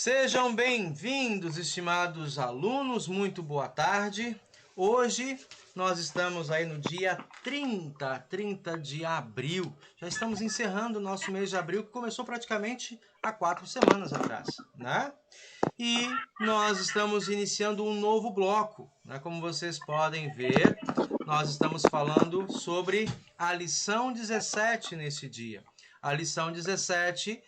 Sejam bem-vindos, estimados alunos, muito boa tarde. Hoje nós estamos aí no dia 30 de abril. Já estamos encerrando o nosso mês de abril, que começou praticamente há 4 semanas atrás, né? E nós estamos iniciando um novo bloco, né? Como vocês podem ver, nós estamos falando sobre a lição 17 nesse dia. A lição 17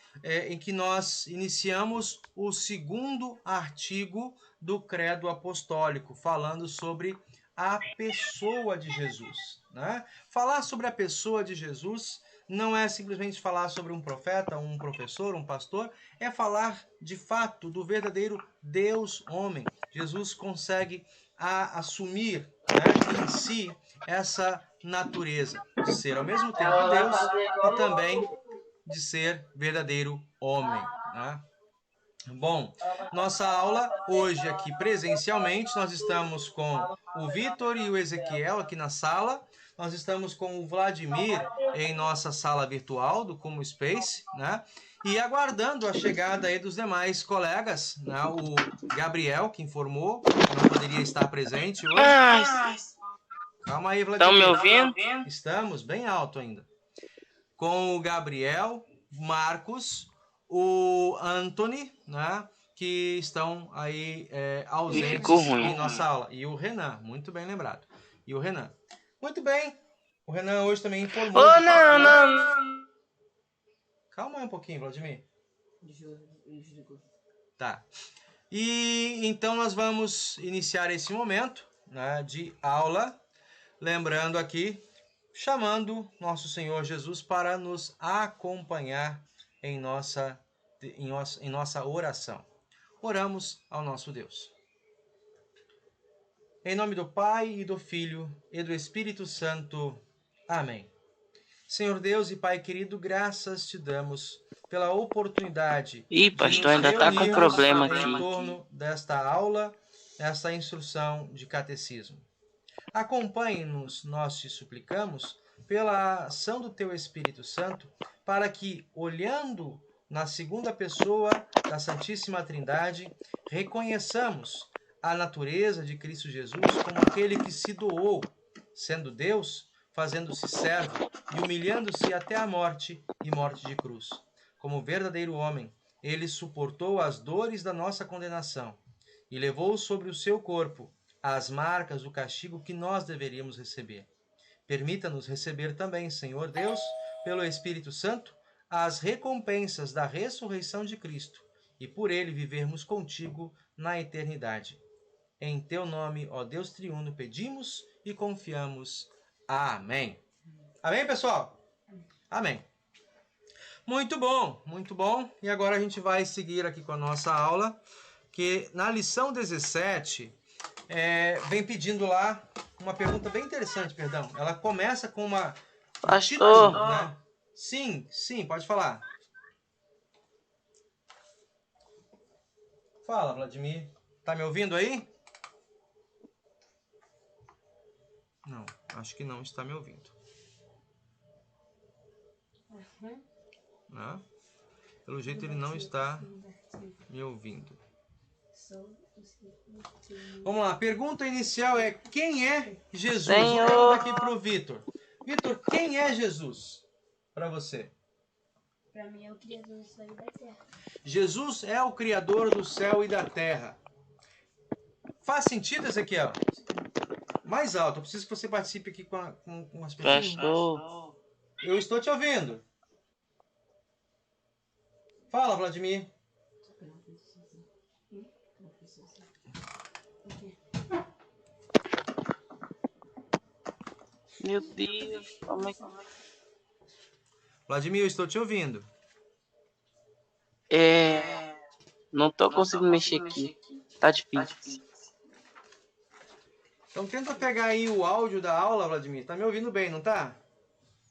em que nós iniciamos o segundo artigo do Credo Apostólico, falando sobre a pessoa de Jesus, né? Falar sobre a pessoa de Jesus não é simplesmente falar sobre um profeta, um professor, um pastor, é falar de fato do verdadeiro Deus homem. Jesus consegue assumir, né, em si essa natureza de ser ao mesmo tempo Deus e também de ser verdadeiro homem, né? Bom, nossa aula hoje aqui presencialmente, nós estamos com o Vitor e o Ezequiel aqui na sala, nós estamos com o Vladimir em nossa sala virtual do Como Space, né? E aguardando a chegada aí dos demais colegas, né? O Gabriel, que informou que não poderia estar presente hoje. Calma aí, Vladimir. Estão me ouvindo? Estamos bem alto ainda. Com o Gabriel, Marcos, o Anthony, né, que estão aí ausentes em nossa aula. E o Renan, muito bem lembrado. E o Renan. Muito bem. O Renan hoje também informou. Não. Calma aí um pouquinho, Vladimir. Tá. E então nós vamos iniciar esse momento, né, de aula. Lembrando aqui, chamando nosso Senhor Jesus para nos acompanhar em nossa oração. Oramos ao nosso Deus. Em nome do Pai, e do Filho, e do Espírito Santo. Amém. Senhor Deus e Pai querido, graças te damos pela oportunidade pastor, ainda tá com problema aqui. em torno desta aula, desta instrução de catecismo. Acompanhe-nos, nós te suplicamos, pela ação do teu Espírito Santo, para que, olhando na segunda pessoa da Santíssima Trindade, reconheçamos a natureza de Cristo Jesus como aquele que se doou, sendo Deus, fazendo-se servo e humilhando-se até a morte e morte de cruz. Como verdadeiro homem, ele suportou as dores da nossa condenação e levou sobre o seu corpo as marcas do castigo que nós deveríamos receber. Permita-nos receber também, Senhor Deus, pelo Espírito Santo, as recompensas da ressurreição de Cristo e por ele vivermos contigo na eternidade. Em teu nome, ó Deus triuno, pedimos e confiamos. Amém. Amém, pessoal? Amém. Muito bom, muito bom. E agora a gente vai seguir aqui com a nossa aula, que na lição 17... vem pedindo lá uma pergunta bem interessante, perdão. Ela começa com uma... Pastor. Né? Sim, pode falar. Fala, Vladimir. Tá me ouvindo aí? Não, acho que não está me ouvindo. Né? Pelo jeito ele não está me ouvindo. Vamos lá, a pergunta inicial é: quem é Jesus? Vou perguntar aqui para o Vitor. Vitor, quem é Jesus para você? Para mim é o Criador do céu e da terra. Jesus é o Criador do céu e da terra. Faz sentido, Ezequiel? Mais alto, eu preciso que você participe aqui com as pessoas. Pastor. Eu estou te ouvindo. Fala, Vladimir. Meu Deus, como é que... Vladimir, eu estou te ouvindo. Não tô conseguindo mexer aqui. Tá difícil. Então tenta pegar aí o áudio da aula, Vladimir. Tá me ouvindo bem, não tá?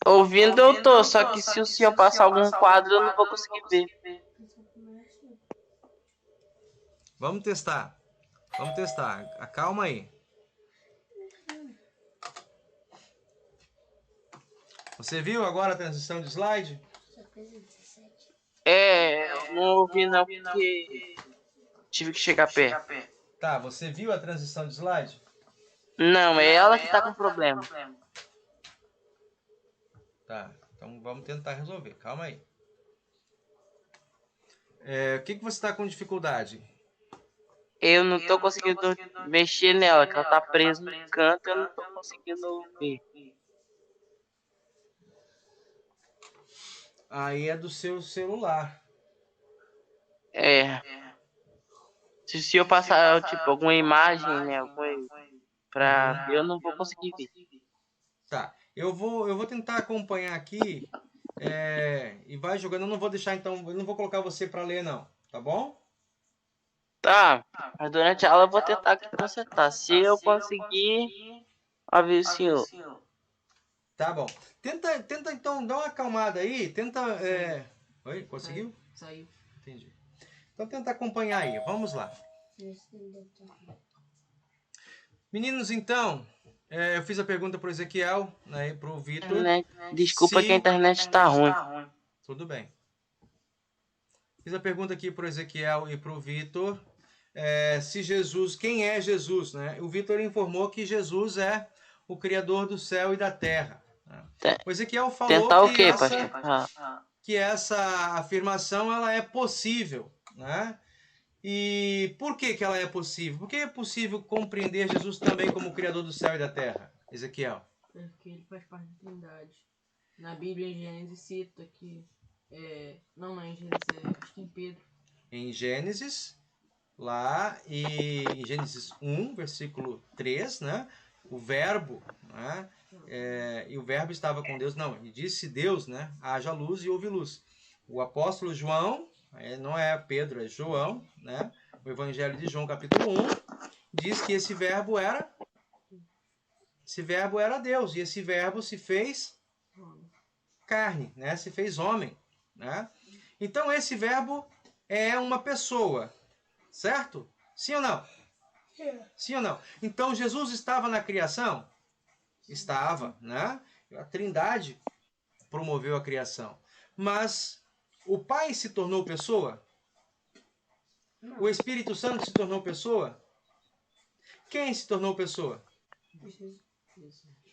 Ouvindo eu tô, só que se o senhor passar algum quadro eu não vou conseguir ver. Vamos testar. Acalma aí. Você viu agora a transição de slide? Eu não ouvi não, porque tive que chegar perto. Tá, você viu a transição de slide? Não, é ela que tá com problema. Tá, então vamos tentar resolver. Calma aí. O que você está com dificuldade? Eu não tô conseguindo mexer nela, que ela tá presa no canto, eu não tô conseguindo ver. Aí é do seu celular. É. Se eu passar, tipo, alguma imagem, né, pra ver, eu não vou conseguir ver. Tá, eu vou tentar acompanhar aqui e vai jogando. Eu não vou deixar, então, eu não vou colocar você para ler, não. Tá bom? Tá, mas durante a aula eu vou tentar aqui consertar. Se eu conseguir, avise o senhor. Tá bom. Tenta então, dar uma acalmada aí. Tenta... Oi, conseguiu? Saiu. Entendi. Então tenta acompanhar aí. Vamos lá. Meninos, então, eu fiz a pergunta pro Ezequiel, né, e pro Vitor. Desculpa que a internet tá ruim. Tudo bem. Fiz a pergunta aqui pro Ezequiel e pro Vitor. Se Jesus, quem é Jesus, né? O Vitor informou que Jesus é o Criador do céu e da terra. Né? O Ezequiel falou Tentar o quê, pastor? que essa afirmação ela é possível, né? E por que ela é possível? Por que é possível compreender Jesus também como o Criador do céu e da terra, Ezequiel? Porque ele faz parte da Trindade. Na Bíblia, em Gênesis, cita que... não é em Gênesis, acho que em Pedro. Em Gênesis, lá, e em Gênesis 1, versículo 3, né? O verbo, né? E o verbo estava com Deus. Não, e disse Deus, né? Haja luz e houve luz. O apóstolo João... não é Pedro, é João, né? O Evangelho de João, capítulo 1, diz que esse verbo era Deus, e esse verbo se fez carne, né? Se fez homem, né? Então esse verbo é uma pessoa, certo? Sim ou não? Sim ou não? Então Jesus estava na criação? Estava, né? A Trindade promoveu a criação. Mas o Pai se tornou pessoa? Não. O Espírito Santo se tornou pessoa? Quem se tornou pessoa?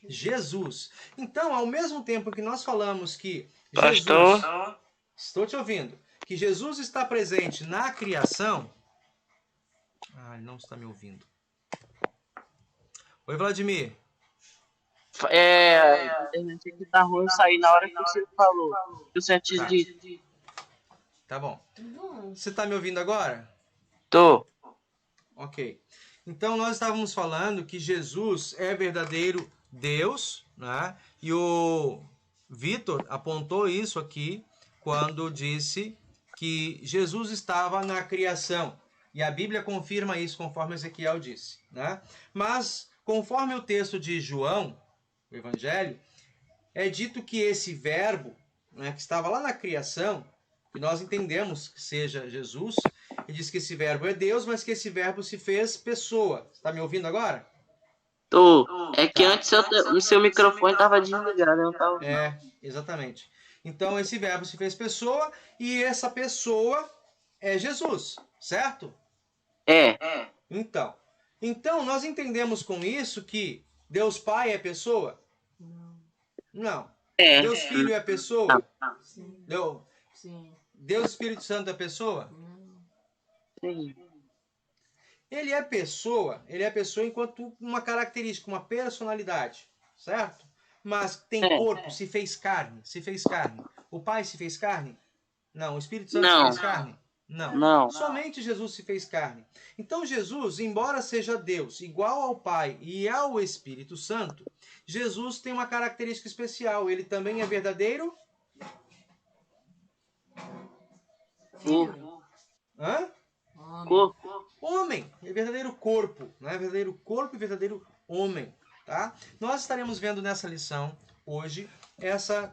Jesus. Então, ao mesmo tempo que nós falamos que Pastor? Jesus... Estou te ouvindo. Que Jesus está presente na criação... ele não está me ouvindo. Oi, Vladimir. A internet aqui tá ruim, eu saí na hora que você falou. Que o senhor tinha dito. Tá bom. Você está me ouvindo agora? Tô. Ok. Então, nós estávamos falando que Jesus é verdadeiro Deus, né? E o Vitor apontou isso aqui quando disse que Jesus estava na criação. E a Bíblia confirma isso, conforme Ezequiel disse, né? Mas, conforme o texto de João, o Evangelho, é dito que esse verbo, né, que estava lá na criação, que nós entendemos que seja Jesus, e diz que esse verbo é Deus, mas que esse verbo se fez pessoa. Está me ouvindo agora? Tô. É que antes o seu microfone estava desligado, eu não tava ouvindo. Exatamente. Então esse verbo se fez pessoa e essa pessoa é Jesus, certo? Então nós entendemos com isso que Deus Pai é pessoa? Não. Deus Filho é pessoa? Sim. Sim. Deus Espírito Santo é pessoa? Sim. Ele é pessoa enquanto uma característica, uma personalidade, certo? Mas tem corpo, se fez carne. O Pai se fez carne? Não. O Espírito Santo se fez carne? Não. Somente Jesus se fez carne. Então Jesus, embora seja Deus, igual ao Pai e ao Espírito Santo, Jesus tem uma característica especial. Ele também é verdadeiro? Hã? Homem. É verdadeiro corpo. Não é verdadeiro corpo e verdadeiro homem. Tá? Nós estaremos vendo nessa lição, hoje,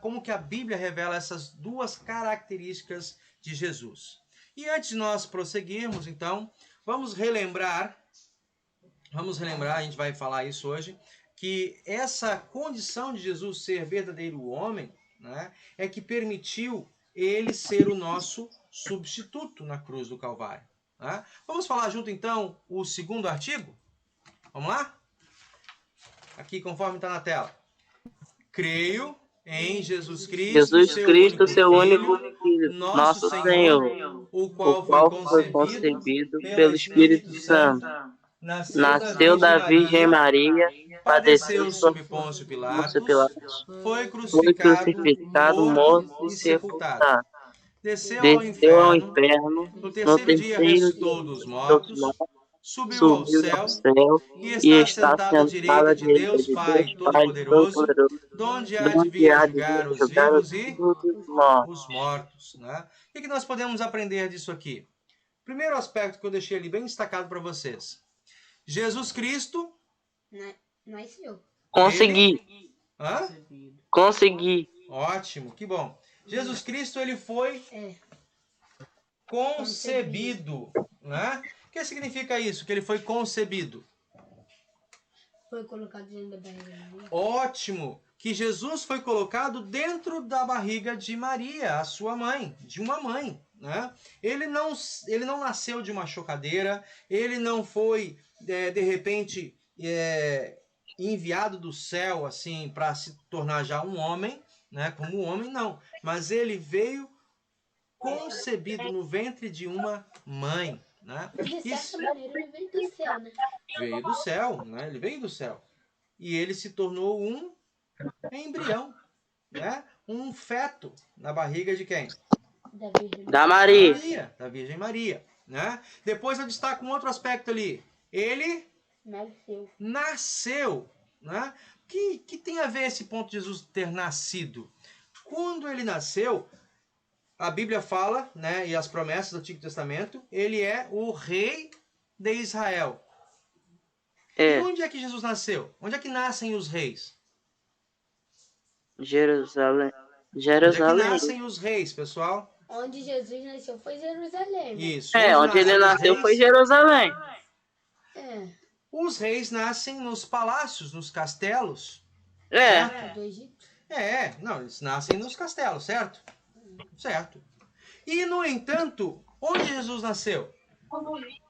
como que a Bíblia revela essas duas características de Jesus. E antes de nós prosseguirmos, então, vamos relembrar, a gente vai falar isso hoje, que essa condição de Jesus ser verdadeiro homem, né, é que permitiu ele ser o nosso substituto na cruz do Calvário. Né? Vamos falar junto então o segundo artigo? Vamos lá? Aqui conforme está na tela. Creio em Jesus Cristo, Jesus seu Cristo, único seu único Filho, Filho, nosso nosso Senhor, Senhor, o o qual foi qual foi concebido concebido pelo pelo Espírito Espírito Santo, Santo, nasceu da nasceu Virgem da Virgem Maria, Maria, padeceu padeceu sob sob Pôncio Pôncio Pilatos, Pilatos, foi foi crucificado, crucificado, morto morto e e sepultado. sepultado. Desceu ao Desceu ao inferno, inferno, no no terceiro dia terceiro dia ressuscitou dos dos mortos, mortos, subiu ao subiu ao céu céu e e está está sentado à sentado direita à de direita Deus de Pai Deus Pai Todo-Poderoso, Todo-Poderoso, donde há de donde vir há de julgar vir os julgar os vivos e vivos e os mortos. os mortos. Né? O que nós podemos aprender disso aqui? Primeiro aspecto que eu deixei ali bem destacado para vocês. Jesus Cristo, Nasceu. Consegui, hã? Concebido. consegui. Ótimo, que bom. Jesus Cristo ele foi É. concebido, né? O que significa isso? Que ele foi concebido. Foi colocado dentro da barriga de Maria. Ótimo, que Jesus foi colocado dentro da barriga de Maria, a sua mãe, de uma mãe, né? Ele não nasceu de uma chocadeira, ele não foi de repente enviado do céu assim para se tornar já um homem, né? Como um homem não, mas ele veio concebido no ventre de uma mãe, né? De Isso certa maneira, ele veio do céu, né? veio do céu, né? Ele veio do céu e ele se tornou um embrião, né? Um feto na barriga de quem? Da Virgem Da Maria. Maria. Da Virgem Maria, né? Depois eu destaco um outro aspecto ali. Ele Nasceu. nasceu, né? Que tem a ver esse ponto de Jesus ter nascido? Quando ele nasceu, a Bíblia fala, né? E as promessas do Antigo Testamento, ele é o rei de Israel. E É, onde é que Jesus nasceu? Onde é que nascem os reis? Jerusalém. Onde é que Jerusalém. nascem os reis, pessoal? Onde Jesus nasceu foi Jerusalém, né? Isso. É, onde ele nascem os nasceu foi reis? Jerusalém. É. Os reis nascem nos palácios, nos castelos. É, Certo? Do Egito. Não, eles nascem nos castelos, certo? Certo. E, no entanto, onde Jesus nasceu? Jerusalém.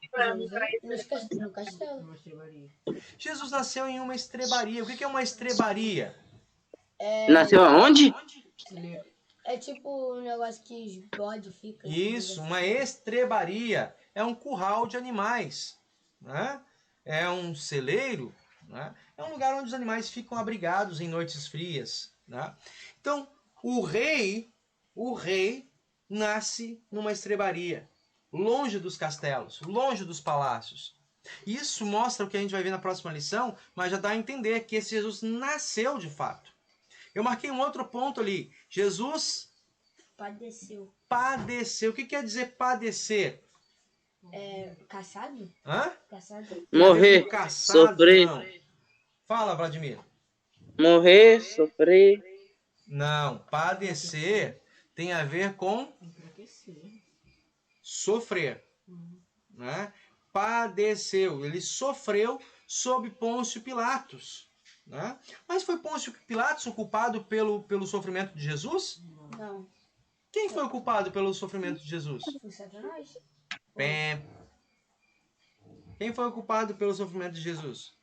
No castelo. Uma estrebaria. Jesus nasceu em uma estrebaria. O que é uma estrebaria? nasceu aonde? Celeiro. É tipo um negócio que os bode fica. Isso, uma estrebaria. É um curral de animais, né? É um celeiro, né? É um lugar onde os animais ficam abrigados em noites frias, né? Então, o rei nasce numa estrebaria, longe dos castelos, longe dos palácios. Isso mostra o que a gente vai ver na próxima lição, mas já dá a entender que esse Jesus nasceu de fato. Eu marquei um outro ponto ali. Jesus Padeceu. padeceu. O que quer dizer padecer? Caçado? Hã? Caçado? Tem a ver Morrer, com caçado, sofrer. não. Fala, Vladimir. Morrer, sofrer. Não, padecer tem a ver com Enfraquecer. sofrer, né? Padeceu, ele sofreu sob Pôncio Pilatos, né? Mas foi Pôncio Pilatos o culpado pelo sofrimento de Jesus? Não. Quem foi o culpado pelo sofrimento de Jesus? Foi Satanás. Pé. Quem foi o culpado pelo sofrimento de Jesus?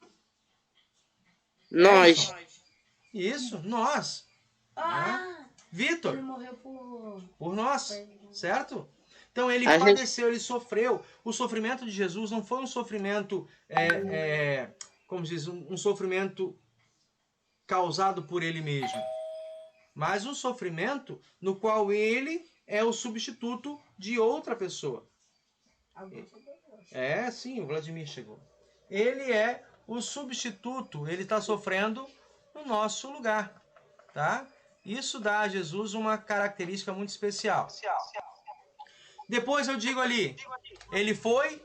Nós. Edson. Isso, nós. Ah! Ele Vitor, morreu por nós, certo? Então ele A gente- padeceu, ele sofreu. O sofrimento de Jesus não foi um sofrimento, como se diz, um sofrimento causado por ele mesmo, mas um sofrimento no qual ele é o substituto de outra pessoa. Sim, o Vladimir chegou. Ele é o substituto, ele está sofrendo no nosso lugar, tá? Isso dá a Jesus uma característica muito especial. Depois eu digo ali, ele foi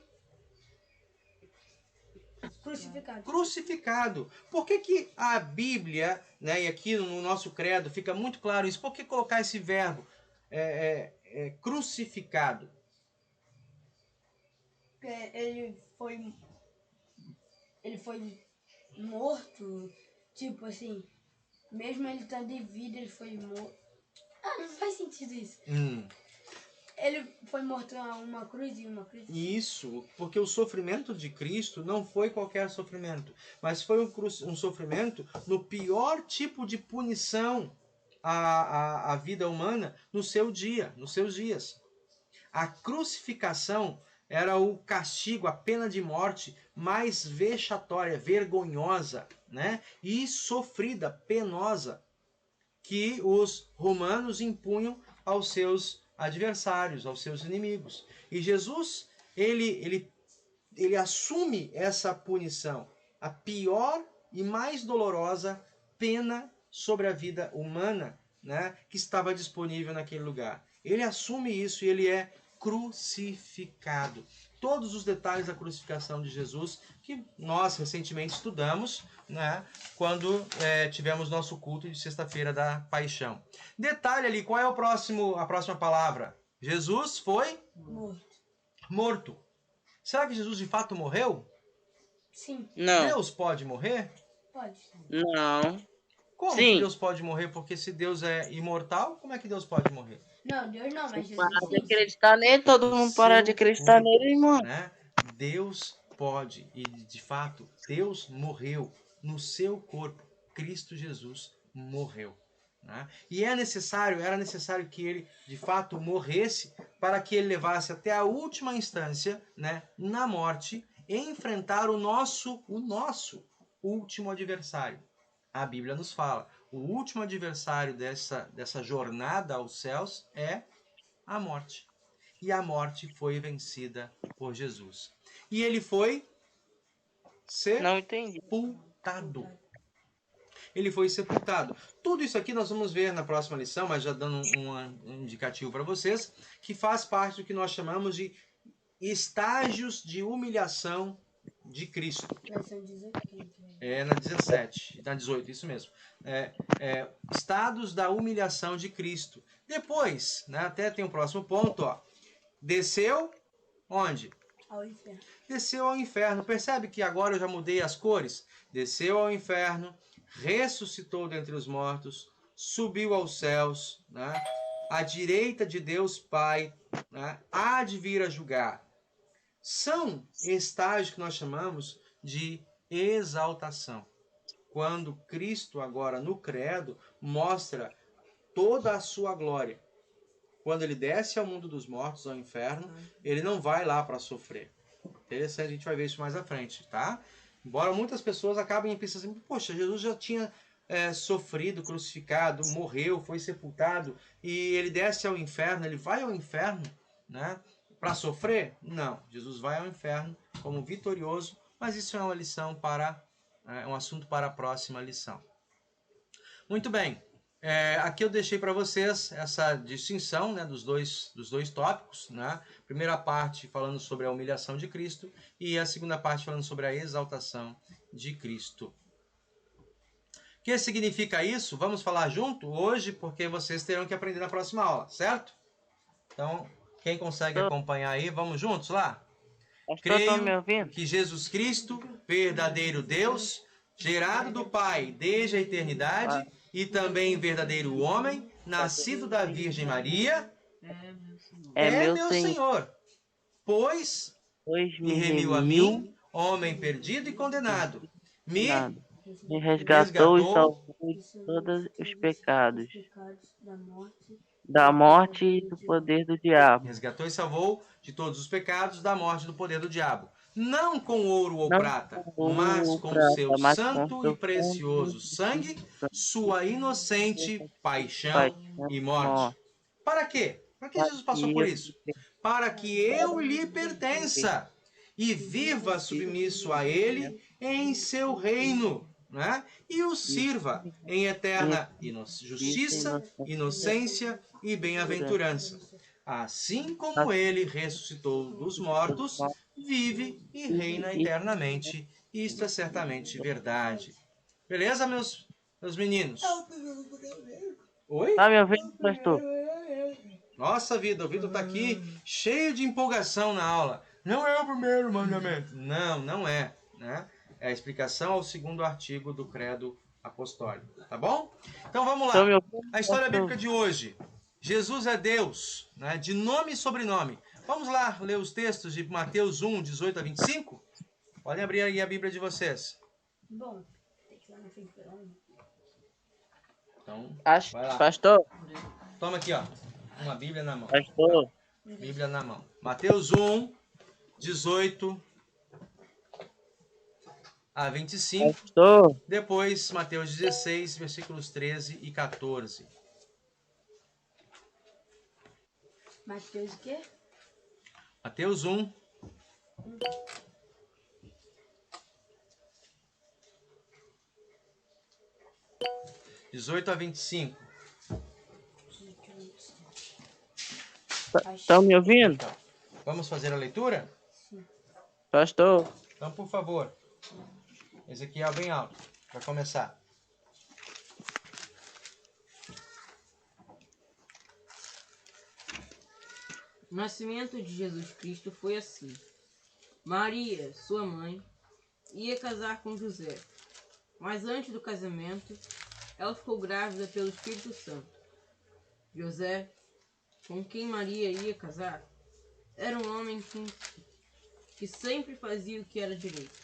crucificado. Por que a Bíblia, né, e aqui no nosso credo fica muito claro isso, por que colocar esse verbo crucificado? Ele foi morto, tipo assim, mesmo ele estando em vida, ele foi morto. Ah, não faz sentido isso. Ele foi morto a uma cruz e uma cruz. Isso, porque o sofrimento de Cristo não foi qualquer sofrimento, mas foi um sofrimento no pior tipo de punição à vida humana no seu dia, nos seus dias. A crucificação era o castigo, a pena de morte mais vexatória, vergonhosa, né? E sofrida, penosa, que os romanos impunham aos seus adversários, aos seus inimigos. E Jesus, ele assume essa punição, a pior e mais dolorosa pena sobre a vida humana, né, que estava disponível naquele lugar. Ele assume isso e ele é crucificado. Todos os detalhes da crucificação de Jesus que nós recentemente estudamos, né, quando tivemos nosso culto de sexta-feira da Paixão. Detalhe ali, qual é a próxima palavra? Jesus foi morto. Será que Jesus de fato morreu? Sim, Não. Deus pode morrer? pode. Não. Como Sim. que Deus pode morrer? Porque se Deus é imortal, como é que Deus pode morrer? Não, Deus não, mas Jesus Para de sim. acreditar nele, todo mundo para de acreditar corpo, nele, irmão. né? Deus pode, e de fato, Deus morreu no seu corpo. Cristo Jesus morreu. Né? E era necessário que ele, de fato, morresse para que ele levasse até a última instância, né, na morte, enfrentar o nosso último adversário. A Bíblia nos fala, o último adversário dessa jornada aos céus é a morte. E a morte foi vencida por Jesus. E ele foi Não entendi. sepultado. Ele foi sepultado. Tudo isso aqui nós vamos ver na próxima lição, mas já dando um indicativo para vocês, que faz parte do que nós chamamos de estágios de humilhação de Cristo. Versão 18. É na 17, na 18, isso mesmo. Estados da humilhação de Cristo. Depois, né, até tem o próximo ponto, ó. Desceu onde? Ao inferno. Desceu ao inferno. Percebe que agora eu já mudei as cores? Desceu ao inferno, ressuscitou dentre os mortos, subiu aos céus, né? À direita de Deus Pai, né? Há de vir a julgar. São estágios que nós chamamos de exaltação. Quando Cristo agora no credo mostra toda a sua glória. Quando ele desce ao mundo dos mortos, ao inferno, ele não vai lá para sofrer. Interessante, a gente vai ver isso mais à frente, tá? Embora muitas pessoas acabem pensando assim, poxa, Jesus já tinha sofrido, crucificado, morreu, foi sepultado, e ele desce ao inferno, ele vai ao inferno, né? Para sofrer? Não. Jesus vai ao inferno como vitorioso, mas isso é uma lição um assunto para a próxima lição. Muito bem. Aqui eu deixei para vocês essa distinção, né, dos dois tópicos, né? Primeira parte falando sobre a humilhação de Cristo e a segunda parte falando sobre a exaltação de Cristo. O que significa isso? Vamos falar junto hoje, porque vocês terão que aprender na próxima aula, certo? Então, quem consegue acompanhar aí, vamos juntos lá? Estão me ouvindo? Creio que Jesus Cristo, verdadeiro Deus, gerado do Pai desde a eternidade, e também verdadeiro homem, nascido da Virgem Maria, é meu Senhor, pois me remiu a mim, homem perdido e condenado, me resgatou e salvou de todos os pecados, Da morte. da morte e do poder do diabo. resgatou e salvou de todos os pecados, da morte e do poder do diabo. Não com ouro ou Não prata, com ouro mas ou com prata, seu mas com santo seu e precioso santo sangue, sua inocente paixão paixão e morte. Para quê? Para que Jesus passou por isso? Para que eu lhe pertença e viva submisso a ele em seu reino, né? E o sirva em eterna justiça, inocência e bem-aventurança. Assim como ele ressuscitou dos mortos, vive e reina eternamente. Isto é certamente verdade. Beleza, meus meninos? Oi? Tá me ouvindo, pastor? Nossa vida, o Vitor está aqui cheio de empolgação na aula. Não é o primeiro mandamento. Não é. Né? É a explicação ao segundo artigo do Credo Apostólico. Tá bom? Então vamos lá. A história bíblica de hoje. Jesus é Deus, né? De nome e sobrenome. Vamos lá ler os textos de Mateus 1, 18 a 25? Podem abrir aí a Bíblia de vocês. Bom, tem que ir lá na frente pelo menos. Então, Acho, vai lá. pastor, Toma aqui, ó. Uma Bíblia na mão. pastor, Bíblia na mão. Mateus 1, 18 a 25. pastor, Depois, Mateus 16, versículos 13 e 14. Mateus o quê? Mateus 1. (18 a 25). estão me ouvindo? Então, vamos fazer a leitura? Pastor, Então, por favor. Ezequiel bem alto, para começar. O nascimento de Jesus Cristo foi assim. Maria, sua mãe, ia casar com José, mas antes do casamento, ela ficou grávida pelo Espírito Santo. José, com quem Maria ia casar, era um homem que sempre fazia o que era direito.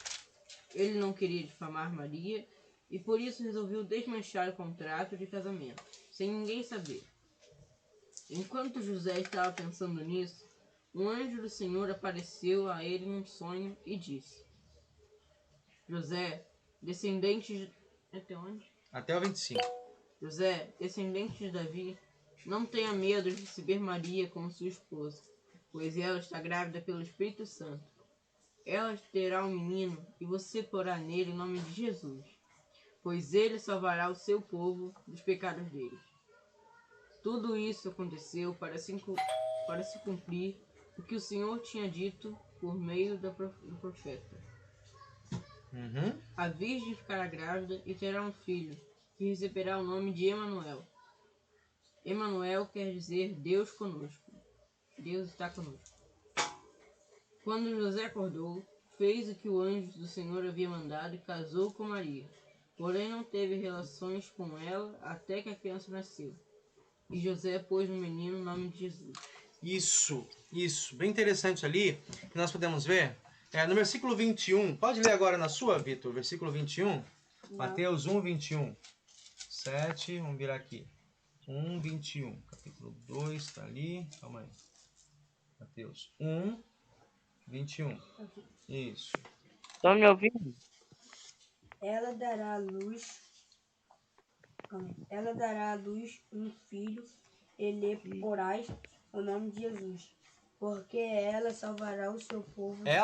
Ele não queria difamar Maria e por isso resolveu desmanchar o contrato de casamento, sem ninguém saber. Enquanto José estava pensando nisso, um anjo do Senhor apareceu a ele num sonho e disse: José, descendente de... Até onde? Até o 25. José, descendente de Davi, não tenha medo de receber Maria como sua esposa, pois ela está grávida pelo Espírito Santo. Ela terá um menino e você porá nele o nome de Jesus, pois ele salvará o seu povo dos pecados deles. Tudo isso aconteceu para se cumprir o que o Senhor tinha dito por meio do profeta. A virgem ficará grávida e terá um filho, que receberá o nome de Emanuel. Emanuel quer dizer Deus conosco. Deus está conosco. Quando José acordou, fez o que o anjo do Senhor havia mandado e casou com Maria. Porém não teve relações com ela até que a criança nasceu. E José pôs no menino o nome de Jesus. Isso. Bem interessante ali, que nós podemos ver. No versículo 21. Pode ler agora na sua, Vitor. Versículo 21. Mateus 1, 21. 7, vamos virar aqui. 1, 21. Capítulo 2, está ali. Calma aí. Mateus 1, 21. Isso. estão me ouvindo? Ela dará à luz um filho, e lhe porás o nome de Jesus, porque ela salvará o seu povo. É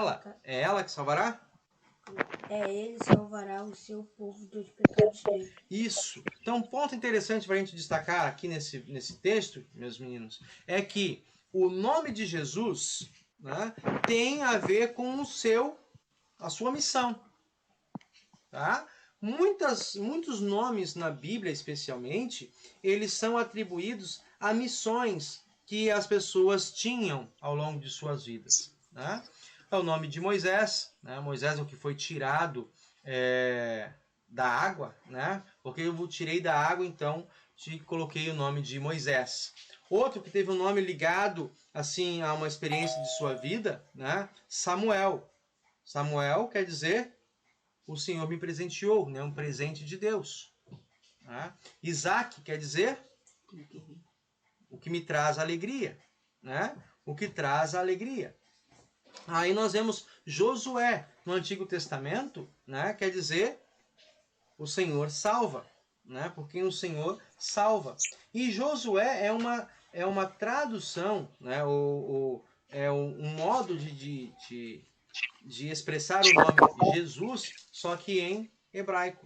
ela que salvará? Ele salvará o seu povo dos pecados dele. Isso. Então, um ponto interessante para a gente destacar aqui nesse texto, meus meninos, é que o nome de Jesus, né, tem a ver com a sua missão. Tá? Muitos nomes na Bíblia, especialmente, eles são atribuídos a missões que as pessoas tinham ao longo de suas vidas. Né? É o nome de Moisés, né? Moisés é o que foi tirado da água, né? Porque eu tirei da água, então te coloquei o nome de Moisés. Outro que teve um nome ligado assim a uma experiência de sua vida, né? Samuel. Samuel quer dizer o Senhor me presenteou, né? Um presente de Deus. Né? Isaac quer dizer o que me traz alegria, né? O que traz a alegria. Aí nós vemos Josué no Antigo Testamento, né? Quer dizer o Senhor salva, né? Porque o Senhor salva. E Josué é uma tradução, né? É um modo de expressar o nome Jesus, só que em hebraico.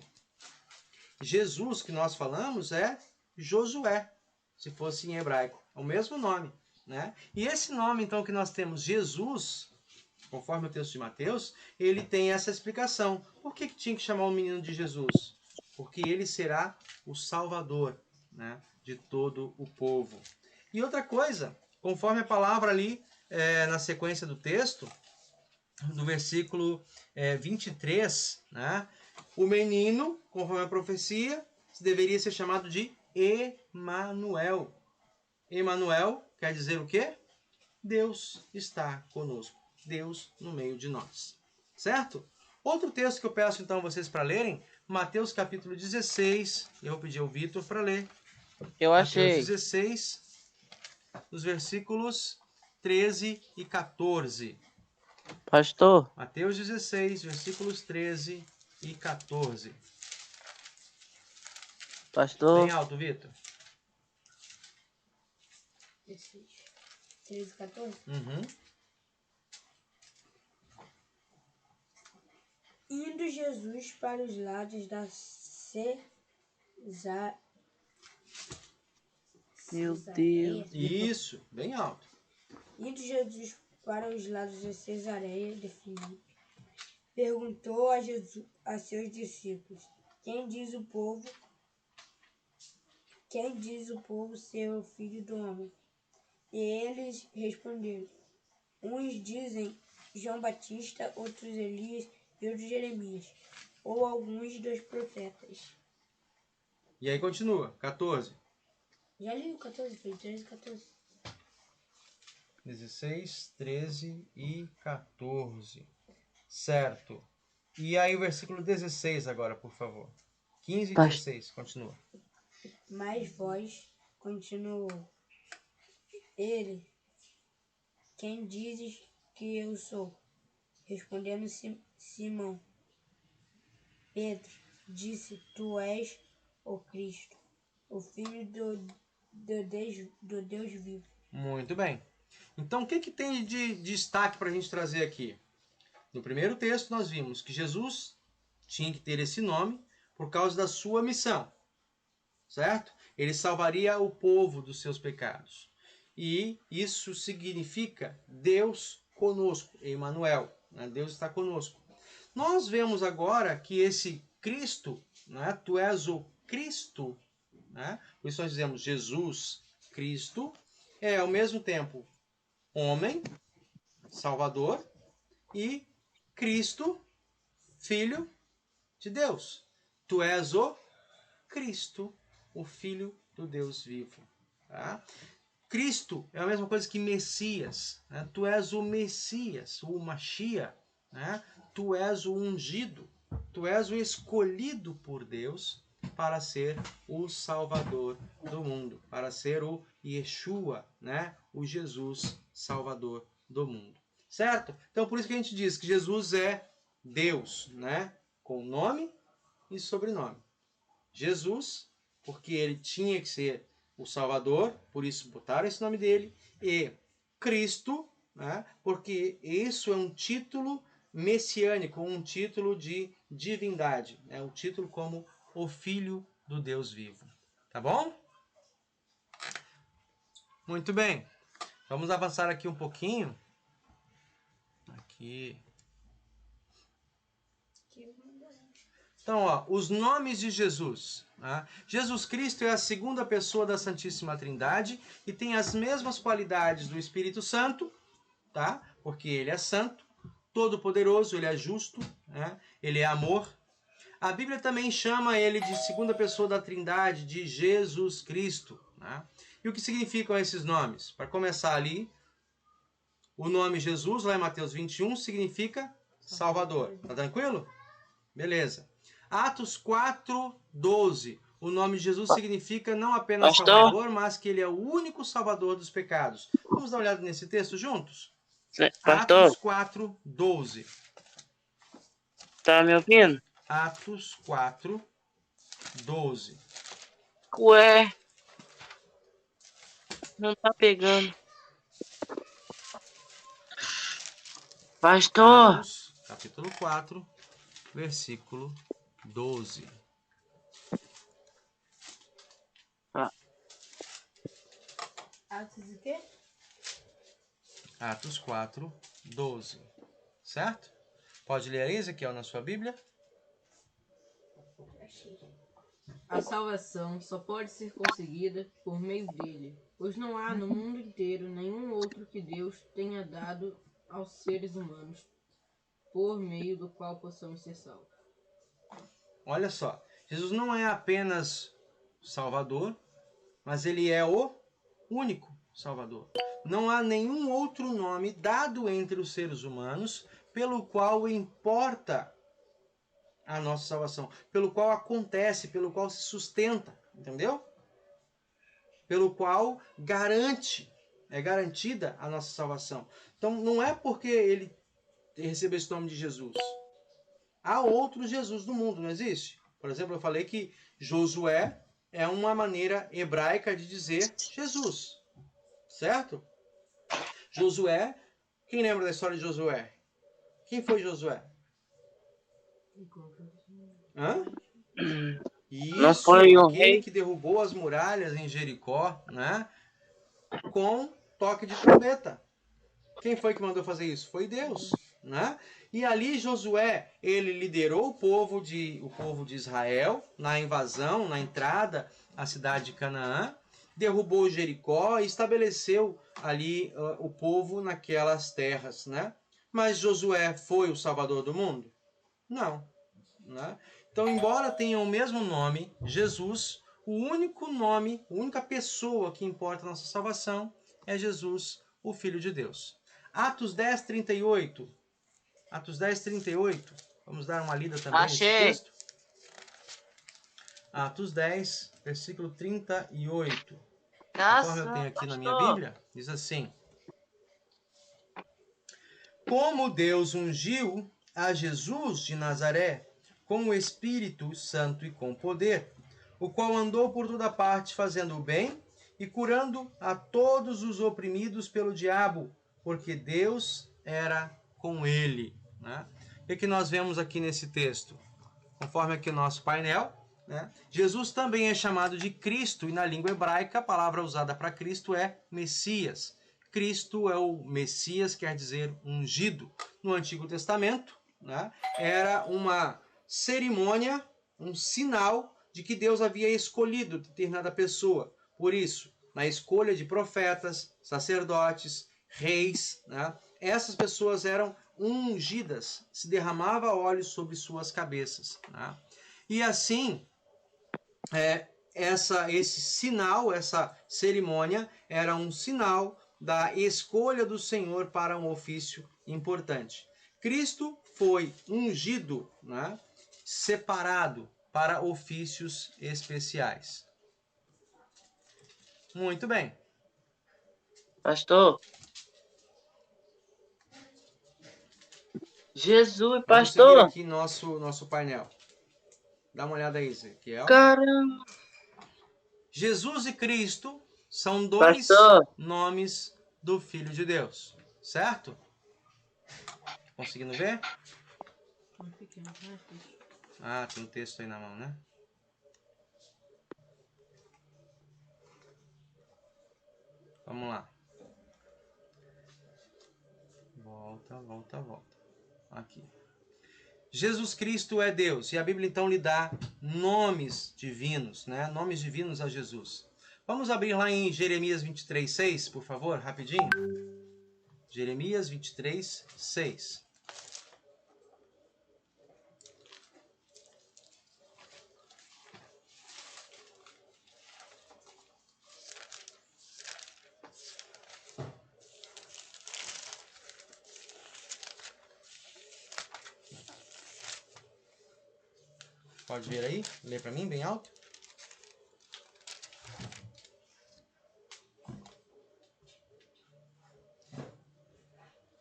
Jesus que nós falamos é Josué, se fosse em hebraico. É o mesmo nome, né? E esse nome, então, que nós temos, Jesus, conforme o texto de Mateus, ele tem essa explicação. Por que tinha que chamar o menino de Jesus? Porque ele será o Salvador, né, de todo o povo. E outra coisa, conforme a palavra ali, na sequência do texto, do versículo 23, né, o menino, conforme a profecia, deveria ser chamado de Emanuel. Emanuel quer dizer o quê? Deus está conosco. Deus no meio de nós. Certo? Outro texto que eu peço então vocês para lerem, Mateus capítulo 16. Eu vou pedir ao Vitor para ler. Eu Mateus achei. 16, os versículos 13 e 14. Pastor, Mateus 16, versículos 13 e 14. pastor, Bem alto, Vitor. 13, 14. Uhum. Indo Jesus para os lados da meu Cesareia. Deus. Isso, bem alto. Indo Jesus para os lados da Cesareia de Filipe, perguntou a seus discípulos: Quem diz o povo ser o filho do homem? E eles responderam: Uns dizem João Batista, outros Elias e outros Jeremias, ou alguns dos profetas. E aí continua, 14. Já li o 14, foi 13, 14. 16, 13 e 14. Certo. E aí o versículo 16 agora, por favor. 15 e Pas- 16, continua. Mas vós, continuou ele, quem dizes que eu sou? Respondendo Simão, Pedro disse: Tu és o Cristo, o Filho do Deus vivo. Muito bem. Então, o que tem de destaque para a gente trazer aqui? No primeiro texto, nós vimos que Jesus tinha que ter esse nome por causa da sua missão, certo? Ele salvaria o povo dos seus pecados. E isso significa Deus conosco, Emanuel. Né? Deus está conosco. Nós vemos agora que esse Cristo, né? Tu és o Cristo, né? Por isso nós dizemos Jesus Cristo, é ao mesmo tempo homem, Salvador, e Cristo, Filho de Deus. Tu és o Cristo, o Filho do Deus vivo. Tá? Cristo é a mesma coisa que Messias. Né? Tu és o Messias, o Machia. Né? Tu és o ungido. Tu és o escolhido por Deus para ser o Salvador do mundo, para ser o Yeshua, né? O Jesus Salvador do mundo. Certo? Então por isso que a gente diz que Jesus é Deus, né? Com nome e sobrenome. Jesus, porque ele tinha que ser o Salvador, por isso botaram esse nome dele, e Cristo, né? Porque isso é um título messiânico, um título de divindade, né? Um título como o Filho do Deus vivo. Tá bom? Muito bem. Vamos avançar aqui um pouquinho. Aqui. Então, ó, os nomes de Jesus. Né? Jesus Cristo é a segunda pessoa da Santíssima Trindade e tem as mesmas qualidades do Espírito Santo, tá? Porque ele é santo, todo-poderoso, ele é justo, né? Ele é amor. A Bíblia também chama ele de segunda pessoa da Trindade, de Jesus Cristo. Né? E o que significam esses nomes? Para começar ali, o nome Jesus, lá em Mateus 21, significa Salvador. Tá tranquilo? Beleza. Atos 4, 12. O nome de Jesus significa não apenas Pastor? Salvador, mas que ele é o único Salvador dos pecados. Vamos dar uma olhada nesse texto juntos? Pastor, Atos 4, 12. tá me ouvindo? Atos 4, 12. Ué, não tá pegando. Pastor, Atos, capítulo 4, versículo 12. Atos o quê? Atos 4, 12. Certo? Pode ler aí, Ezequiel, na sua Bíblia? Achei. A salvação só pode ser conseguida por meio dele, pois não há no mundo inteiro nenhum outro que Deus tenha dado aos seres humanos, por meio do qual possamos ser salvos. Olha só, Jesus não é apenas Salvador, mas ele é o único Salvador. Não há nenhum outro nome dado entre os seres humanos pelo qual importa a nossa salvação, pelo qual acontece, pelo qual se sustenta, entendeu? Pelo qual é garantida a nossa salvação. Então não é porque ele recebeu esse nome de Jesus. Há outros Jesus no mundo, não existe? Por exemplo, eu falei que Josué é uma maneira hebraica de dizer Jesus, certo? Josué, quem lembra da história de Josué? Quem foi Josué? Hã? Não Isso, foi um aquele rei? que derrubou as muralhas em Jericó, né? Com toque de trombeta. Quem foi que mandou fazer isso? Foi Deus, né? E ali Josué, ele liderou o povo de Israel na invasão, na entrada à cidade de Canaã, derrubou Jericó e estabeleceu ali o povo naquelas terras, né? Mas Josué foi o salvador do mundo? Não, né? Então, embora tenham o mesmo nome, Jesus, o único nome, a única pessoa que importa a nossa salvação é Jesus, o Filho de Deus. Atos 10, 38. Atos 10, 38. Vamos dar uma lida também nesse Achei. texto. Atos 10, versículo 38. Conforme eu Nossa, tenho aqui na minha pastor. Bíblia, diz assim: Como Deus ungiu a Jesus de Nazaré com o Espírito Santo e com poder, o qual andou por toda parte fazendo o bem e curando a todos os oprimidos pelo diabo, porque Deus era com ele. Né? O que nós vemos aqui nesse texto? Conforme aqui o nosso painel, né? Jesus também é chamado de Cristo, e na língua hebraica a palavra usada para Cristo é Messias. Cristo é o Messias, quer dizer ungido. No Antigo Testamento, né, era uma cerimônia, um sinal de que Deus havia escolhido determinada pessoa. Por isso, na escolha de profetas, sacerdotes, reis, né, essas pessoas eram ungidas, se derramava óleo sobre suas cabeças. Né? E assim, esse sinal, essa cerimônia, era um sinal da escolha do Senhor para um ofício importante. Cristo foi ungido, né, separado para ofícios especiais. Muito bem. Pastor. Jesus, Vamos seguir pastor. aqui nosso painel. Dá uma olhada aí, Ezequiel. Caramba. Jesus e Cristo são dois Pastor. nomes do Filho de Deus, certo? Conseguindo ver? Ah, tem um texto aí na mão, né? Vamos lá. Volta. Aqui. Jesus Cristo é Deus. E a Bíblia então lhe dá nomes divinos, né? Nomes divinos a Jesus. Vamos abrir lá em Jeremias 23, 6, por favor, rapidinho. Jeremias 23, 6. Pode ver aí? Lê para mim bem alto.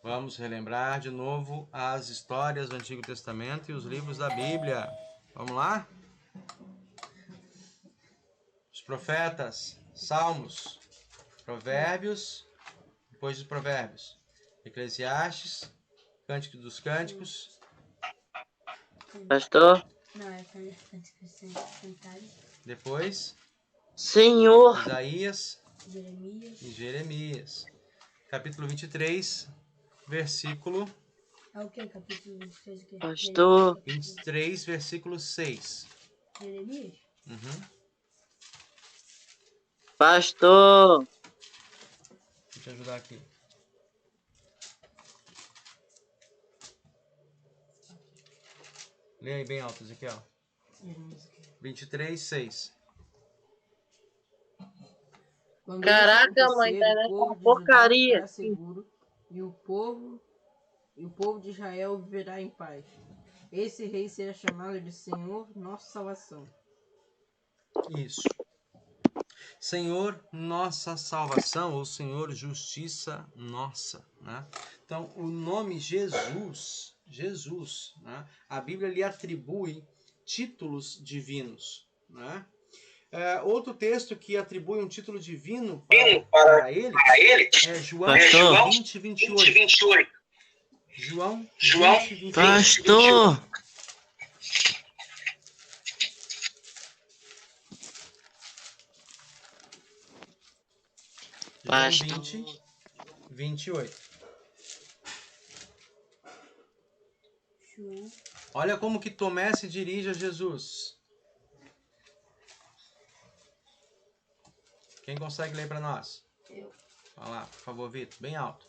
Vamos relembrar de novo as histórias do Antigo Testamento e os livros da Bíblia. Vamos lá? Os profetas, Salmos, Provérbios, depois dos Provérbios, Eclesiastes, Cântico dos Cânticos, Pastor. Não, é Cantares, depois Senhor. Isaías Jeremias. e Jeremias. Capítulo 23, versículo É o que? Capítulo 23, o quê? Pastor. 23, versículo 6. Jeremias? Uhum. Pastor. Deixa eu te ajudar aqui. Lê aí bem alto, Ezequiel. 23, 6. Quando Caraca, isso mãe, acontecer, tá o né? povo de Judá Porcaria. ficará seguro e o povo de Israel viverá em paz. Esse rei será chamado de Senhor, nossa salvação. Isso. Senhor, nossa salvação, ou Senhor, justiça nossa, né? Então, o nome Jesus, né? A Bíblia lhe atribui títulos divinos, né? Outro texto que atribui um título divino para ele é João Pastor. 20, 28. João 20, 28. Pastor. João 20, 28. João. Olha como que Tomé se dirige a Jesus. Quem consegue ler para nós? Eu. Vai lá, por favor, Vitor, bem alto.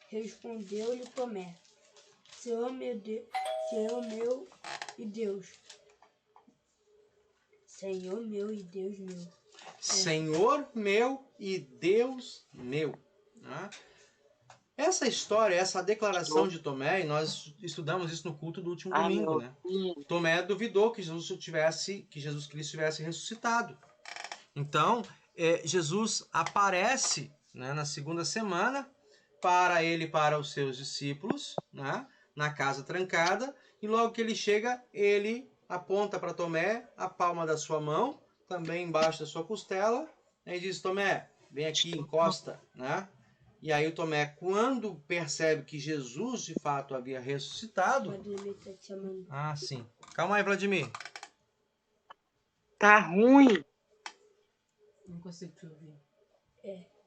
Respondeu-lhe Tomé: Senhor meu e Deus. Senhor meu e Deus meu. Senhor meu e Deus meu. Né? Essa história, essa declaração de Tomé, e nós estudamos isso no culto do último domingo, né? Tomé duvidou que Jesus Cristo tivesse ressuscitado. Então, Jesus aparece, né, na segunda semana para ele e para os seus discípulos, né, na casa trancada, e logo que ele chega, ele aponta para Tomé a palma da sua mão, também embaixo da sua costela, e diz: Tomé, vem aqui, encosta, né? E aí o Tomé, quando percebe que Jesus de fato havia ressuscitado... Vladimir tá te chamando. Ah, sim. Calma aí, Vladimir. Tá ruim. Não consigo te ouvir.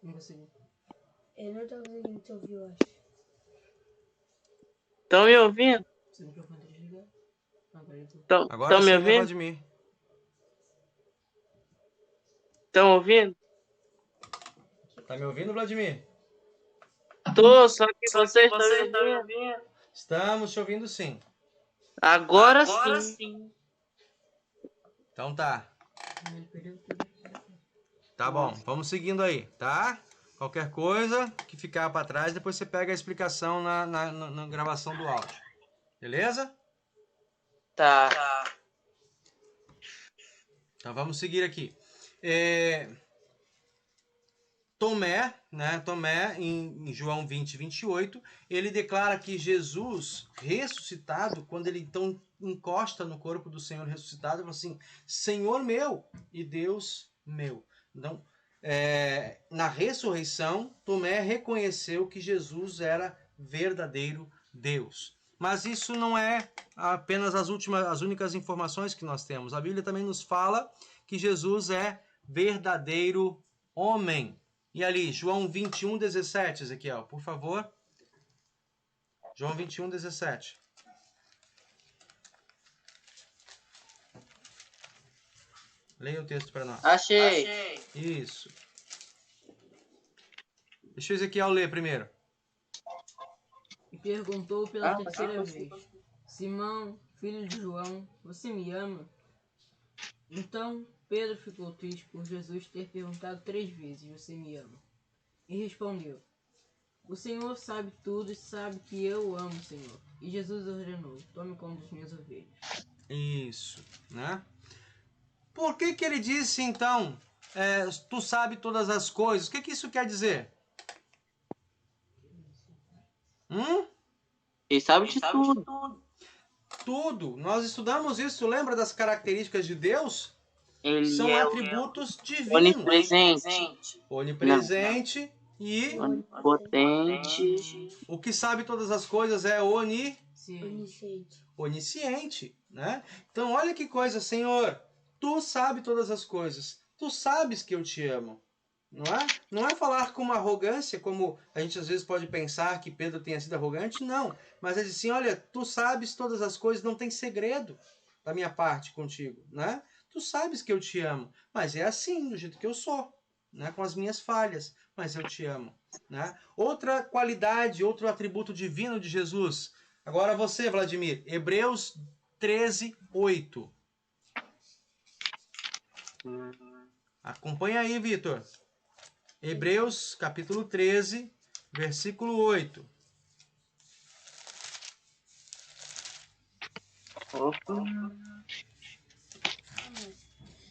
Não consigo. Eu não tô conseguindo te ouvir, eu acho. Estão me ouvindo? Seu microfone tá desligado? Agora eu tô. Agora Estão sim, me né, ouvindo? Vladimir? Estão ouvindo? Tá me ouvindo, Vladimir? Tô, só que vocês estão me ouvindo. Estamos te ouvindo sim. Agora sim. Então tá. Ele perdeu tudo. Tá bom, vamos seguindo aí, tá? Qualquer coisa que ficar para trás, depois você pega a explicação na gravação do áudio. Beleza? Tá. Então vamos seguir aqui. Tomé, né? Tomé, em João 20, 28, ele declara que Jesus ressuscitado, quando ele então encosta no corpo do Senhor ressuscitado, ele fala assim: Senhor meu e Deus meu. Então, na ressurreição, Tomé reconheceu que Jesus era verdadeiro Deus. Mas isso não é apenas as únicas informações que nós temos. A Bíblia também nos fala que Jesus é verdadeiro homem. E ali, João 21, 17, Ezequiel, por favor. João 21, 17. Leia o texto para nós. Achei. Isso. Deixa o Ezequiel ler primeiro. E perguntou pela terceira vez: Simão, filho de João, você me ama? Então Pedro ficou triste por Jesus ter perguntado 3 vezes: Você me ama? E respondeu: O Senhor sabe tudo e sabe que eu o amo, Senhor. E Jesus ordenou: Tome conta das minhas ovelhas. Isso, né? Por que ele disse então, tu sabe todas as coisas? O que isso quer dizer? Ele sabe de tudo. Tudo. Nós estudamos isso, lembra das características de Deus? Ele São é atributos divinos. onipresente, Onipresente e onipotente. o que sabe todas as coisas é Onisciente. onisciente, né? Então olha que coisa, Senhor, tu sabe todas as coisas. Tu sabes que eu te amo. Não é? Não é falar com uma arrogância, como a gente às vezes pode pensar que Pedro tenha sido arrogante, não. Mas é assim, olha, tu sabes todas as coisas, não tem segredo da minha parte contigo, né? Tu sabes que eu te amo, mas é assim, do jeito que eu sou, né? Com as minhas falhas, mas eu te amo, né? Outra qualidade, outro atributo divino de Jesus. Agora você, Vladimir, Hebreus 13, 8. Acompanha aí, Vitor. Hebreus, capítulo 13, versículo 8. Opa.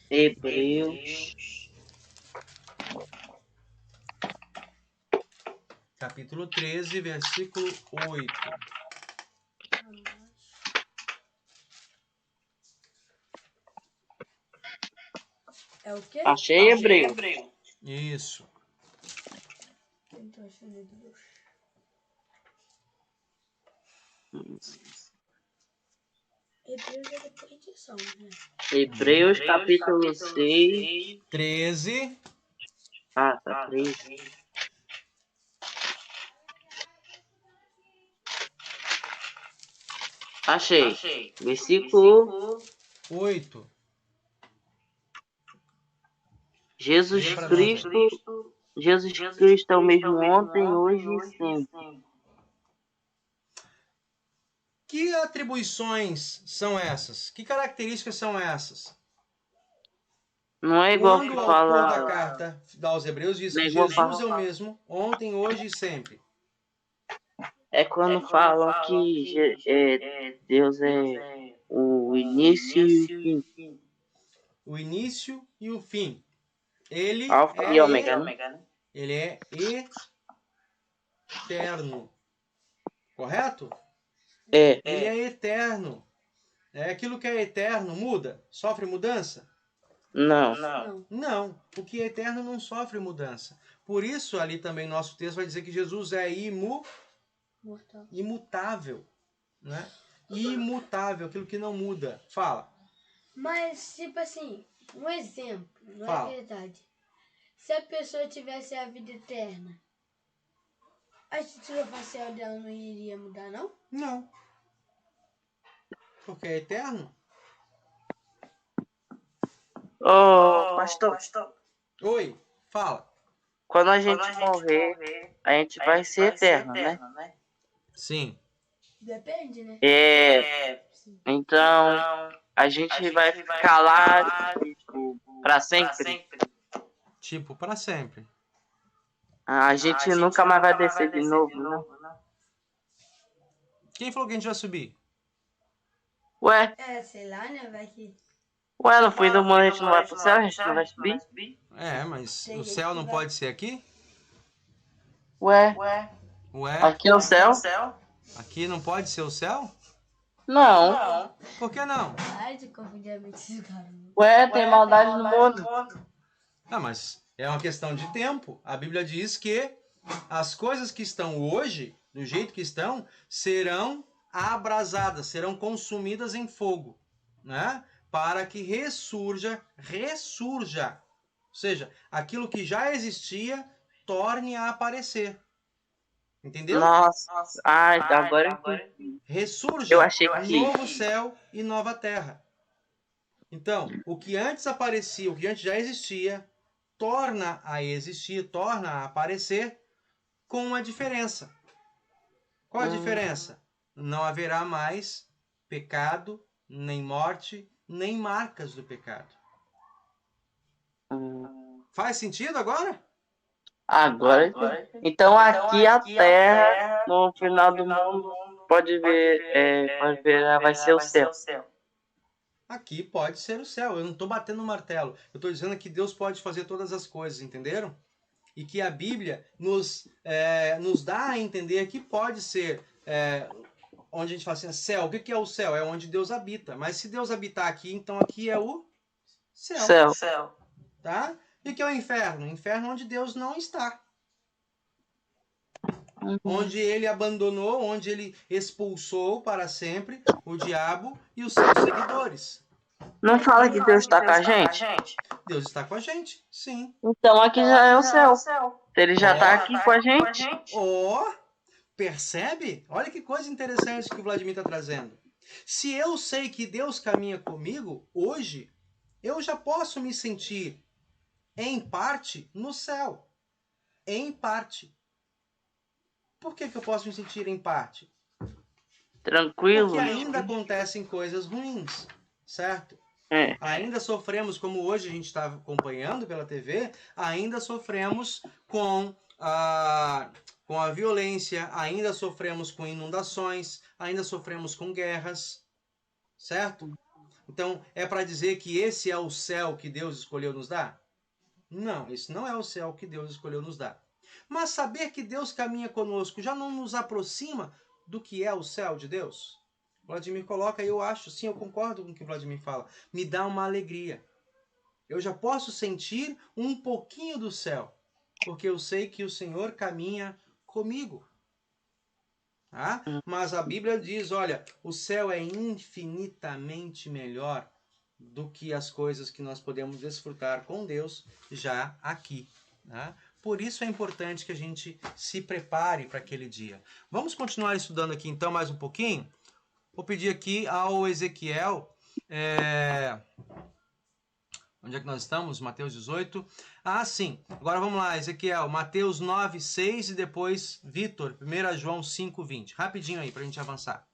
Hebreus. Capítulo 13, versículo 8. É o quê? Achei Hebreu. Isso. Eu tô achando Deus. Hebreus é depois de São, né? Hebreus capítulo 6. 13. Ah, tá 3. Achei. Versículo 8. Jesus Lê pra nós aí. Cristo. Jesus Cristo é o mesmo ontem, hoje e sempre. Que atribuições são essas? Que características são essas? Não é igual Quando que o autor da fala. carta aos Hebreus diz Não é que igual Jesus é falar. o mesmo ontem, hoje e sempre. É quando falam que Deus é o início e o fim. O início e o fim. Ele Alfa e ômega, é, né? ele é eterno. Correto? É. Ele é eterno. É aquilo que é eterno muda? Sofre mudança? Não. Não. Não. O que é eterno não sofre mudança. Por isso, ali também nosso texto vai dizer que Jesus é Mortal. imutável. Né? Imutável, aquilo que não muda. Fala. Mas, tipo assim, um exemplo, não Fala. é verdade. Se a pessoa tivesse a vida eterna, a estrutura facial dela não iria mudar, não? Não. Porque é eterno. Ô, pastor, Oi, fala. quando a gente morrer, a gente vai ser eterno, né? Sim. Depende, né? Então, a gente vai ficar lá, tipo, pra sempre. Tipo, para sempre. A gente nunca mais vai descer de novo, né? Quem falou que a gente vai subir? Ué, Sei lá, né? Vai que no fim do mundo a gente não vai pro céu, a gente não vai subir? É, mas Tem o gente céu que não vai. pode ser aqui? Ué, Ué, aqui é o céu? aqui não pode ser o céu? Não. Por que não? Ai, de confundir a mente desses caras. Ué, tem maldade no mundo. Ah, mas é uma questão de tempo. A Bíblia diz que as coisas que estão hoje, do jeito que estão, serão abrasadas, serão consumidas em fogo, né? Para que ressurja. Ou seja, aquilo que já existia torne a aparecer. Entendeu? Nossa. Ai, agora eu entendi. Ressurja Eu achei que... novo céu e nova terra. Então, o que antes aparecia, o que antes já existia, torna a existir, torna a aparecer com uma diferença. Qual a diferença? Não haverá mais pecado, nem morte, nem marcas do pecado. Faz sentido agora? Agora eu entendi. Então aqui a Terra, no final do mundo, pode ver, vai ser o céu. Aqui pode ser o céu. Eu não estou batendo no martelo. Eu estou dizendo que Deus pode fazer todas as coisas, entenderam? E que a Bíblia nos dá a entender que pode ser onde a gente fala assim, céu. O que é o céu? É onde Deus habita. Mas se Deus habitar aqui, então aqui é o céu. Tá? E o que é o inferno? O inferno é onde Deus não está. Onde ele abandonou, onde ele expulsou para sempre o diabo e os seus seguidores. Não fala que Deus está com a gente? Deus está com a gente, sim. Então aqui já é o céu. Ele já está aqui com a gente. Ó, percebe? Olha que coisa interessante que o Vladimir está trazendo. Se eu sei que Deus caminha comigo, hoje, eu já posso me sentir, em parte, no céu. Em parte. Por que eu posso me sentir em parte? Tranquilo. Porque ainda acontecem coisas ruins, certo? É. Ainda sofremos, como hoje a gente está acompanhando pela TV, ainda sofremos com a violência, ainda sofremos com inundações, ainda sofremos com guerras, certo? Então, é para dizer que esse é o céu que Deus escolheu nos dar? Não, esse não é o céu que Deus escolheu nos dar. Mas saber que Deus caminha conosco já não nos aproxima do que é o céu de Deus? Vladimir coloca, eu acho, sim, eu concordo com o que o Vladimir fala. Me dá uma alegria. Eu já posso sentir um pouquinho do céu, porque eu sei que o Senhor caminha comigo. Tá? Mas a Bíblia diz, olha, o céu é infinitamente melhor do que as coisas que nós podemos desfrutar com Deus já aqui. Tá? Por isso é importante que a gente se prepare para aquele dia. Vamos continuar estudando aqui então mais um pouquinho? Vou pedir aqui ao Ezequiel, onde é que nós estamos? Mateus 18. Ah, sim. Agora vamos lá, Ezequiel. Mateus 9, 6 e depois Vitor, 1 João 5, 20. Rapidinho aí, para a gente avançar.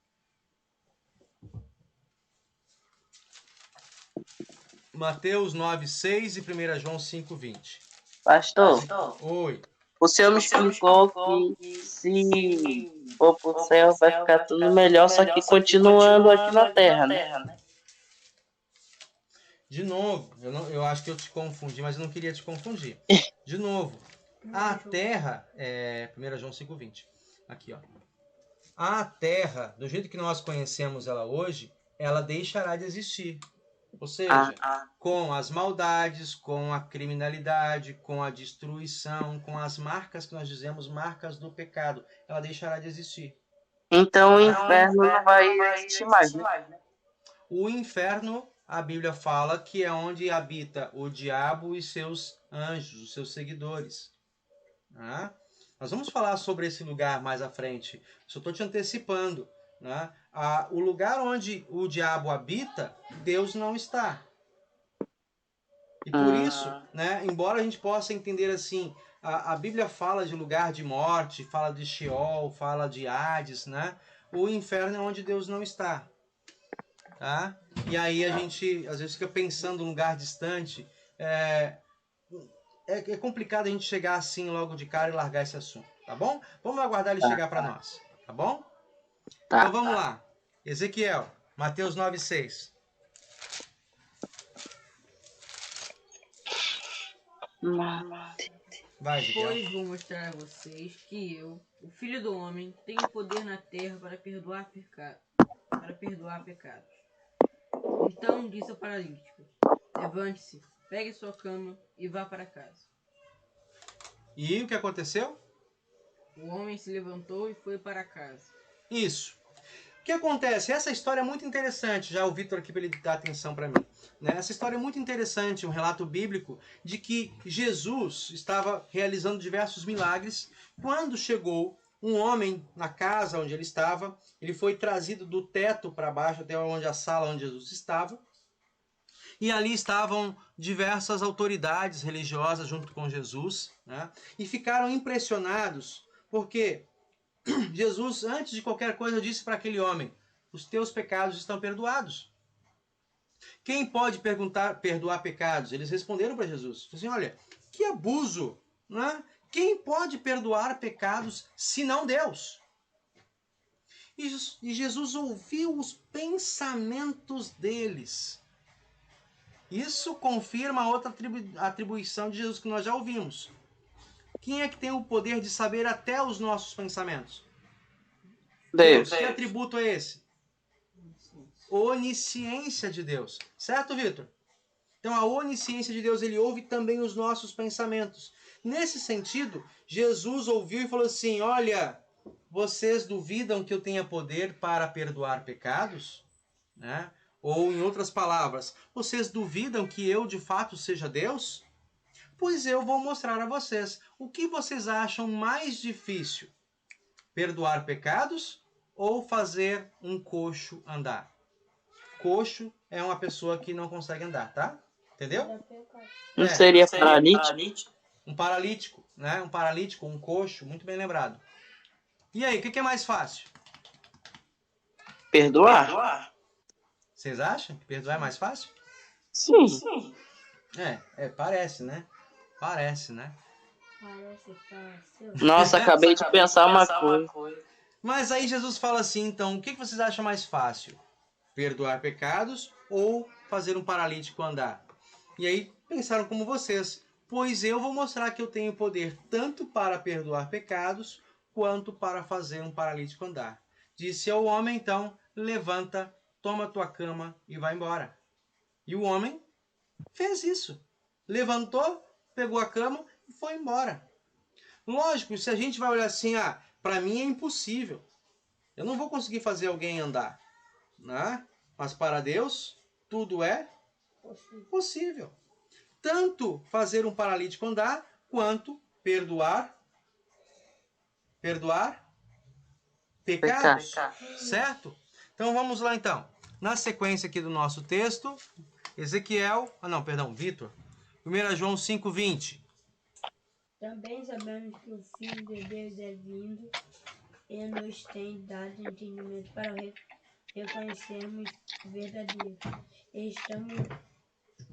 Mateus 9, 6 e 1 João 5, 20. Pastor, Oi. o senhor me explicou que se for pro céu vai ficar tudo melhor, só que continuando aqui na Terra, né? De novo, eu acho que eu te confundi, mas eu não queria te confundir. De novo, a Terra, 1 João 5,20. Aqui, ó. A Terra, do jeito que nós conhecemos ela hoje, ela deixará de existir. Ou seja, com as maldades, com a criminalidade, com a destruição, com as marcas que nós dizemos, marcas do pecado, ela deixará de existir. Então o inferno não vai existir mais, né? O inferno, a Bíblia fala que é onde habita o diabo e seus anjos, os seus seguidores. Né? Nós vamos falar sobre esse lugar mais à frente. Só estou te antecipando. Né? O lugar onde o diabo habita, Deus não está. E por isso, né, embora a gente possa entender assim, a Bíblia fala de lugar de morte, fala de Sheol, fala de Hades, né? O inferno é onde Deus não está. Tá? E aí a gente às vezes fica pensando em um lugar distante. É complicado a gente chegar assim logo de cara e largar esse assunto, tá bom? Vamos aguardar ele chegar para nós, tá bom? Então vamos lá. Ezequiel, Mateus 9:6. Vai, Ezequiel. Pois vou mostrar a vocês que eu, o Filho do Homem, tenho poder na terra para perdoar pecados. Então disse ao paralítico: levante-se, pegue sua cama e vá para casa. E o que aconteceu? O homem se levantou e foi para casa. Isso. O que acontece? Essa história é muito interessante. Já o Vitor aqui para ele dar atenção para mim. Né? Essa história é muito interessante, um relato bíblico de que Jesus estava realizando diversos milagres. Quando chegou um homem na casa onde ele estava, ele foi trazido do teto para baixo até onde a sala onde Jesus estava. E ali estavam diversas autoridades religiosas junto com Jesus, né? E ficaram impressionados porque Jesus, antes de qualquer coisa, disse para aquele homem: os teus pecados estão perdoados. Quem pode perdoar pecados? Eles responderam para Jesus. Assim, olha, que abuso, né? Quem pode perdoar pecados senão Deus? E Jesus ouviu os pensamentos deles. Isso confirma outra atribuição de Jesus que nós já ouvimos. Quem é que tem o poder de saber até os nossos pensamentos? Deus. Que atributo é esse? Onisciência de Deus. Certo, Vitor? Então, a onisciência de Deus, ele ouve também os nossos pensamentos. Nesse sentido, Jesus ouviu e falou assim: olha, vocês duvidam que eu tenha poder para perdoar pecados? Né? Ou, em outras palavras, vocês duvidam que eu, de fato, seja Deus? Pois eu vou mostrar a vocês. O que vocês acham mais difícil? Perdoar pecados ou fazer um coxo andar? Coxo é uma pessoa que não consegue andar, tá? Entendeu? Não seria paralítico? Um paralítico, né? Um paralítico, um coxo, muito bem lembrado. E aí, o que é mais fácil? Perdoar? Vocês acham que perdoar é mais fácil? Sim. Parece, né? Parece, né? Parece fácil. Nossa, acabei de pensar uma coisa. Mas aí Jesus fala assim, então, o que vocês acham mais fácil? Perdoar pecados ou fazer um paralítico andar? E aí pensaram como vocês, pois eu vou mostrar que eu tenho poder tanto para perdoar pecados quanto para fazer um paralítico andar. Disse ao homem, então, levanta, toma tua cama e vai embora. E o homem fez isso. Levantou, pegou a cama e foi embora. Lógico, se a gente vai olhar assim, para mim é impossível. Eu não vou conseguir fazer alguém andar, né? Mas para Deus, tudo é possível. Tanto fazer um paralítico andar, quanto perdoar pecados. Certo? Então vamos lá então. Na sequência aqui do nosso texto, Vitor. 1 João 5,20. Também sabemos que o Filho de Deus é vindo e nos tem dado entendimento para reconhecermos o verdadeiro. E estamos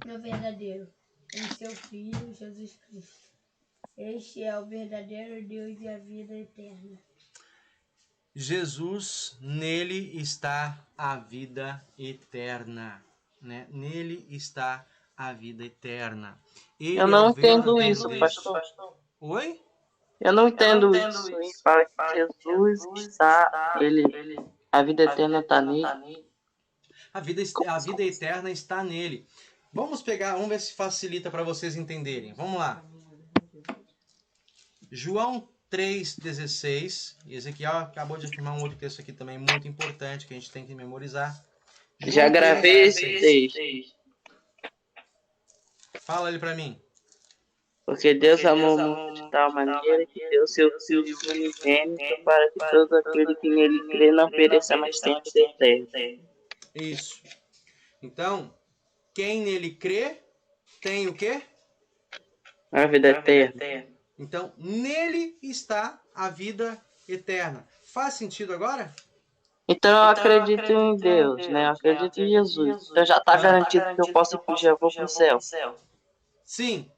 no verdadeiro, em seu Filho, Jesus Cristo. Este é o verdadeiro Deus e a vida eterna. Jesus, nele está a vida eterna. Né? Nele está a vida eterna. Ele Eu não o entendo verdadeiro isso, Deus. pastor. Oi? Eu não entendo isso. Ele fala que Jesus está, a vida eterna está nele. A vida eterna está nele. Vamos ver se facilita para vocês entenderem. Vamos lá. João 3,16. Ezequiel acabou de afirmar um outro texto aqui também muito importante que a gente tem que memorizar. Já João gravei esse 3,16. texto. Fala ele para mim. Porque Deus amou o mundo de tal maneira que deu seu Filho unigênito para que todo aquele que nele crê não pereça, mas tenha vida eterna. Isso. Então, quem nele crê, tem o quê? A vida eterna. Então, nele está a vida eterna. Faz sentido agora? Então eu acredito em Deus, né? Eu acredito em Jesus. Então já está garantido que eu posso ir pro já vou pro céu. Sim.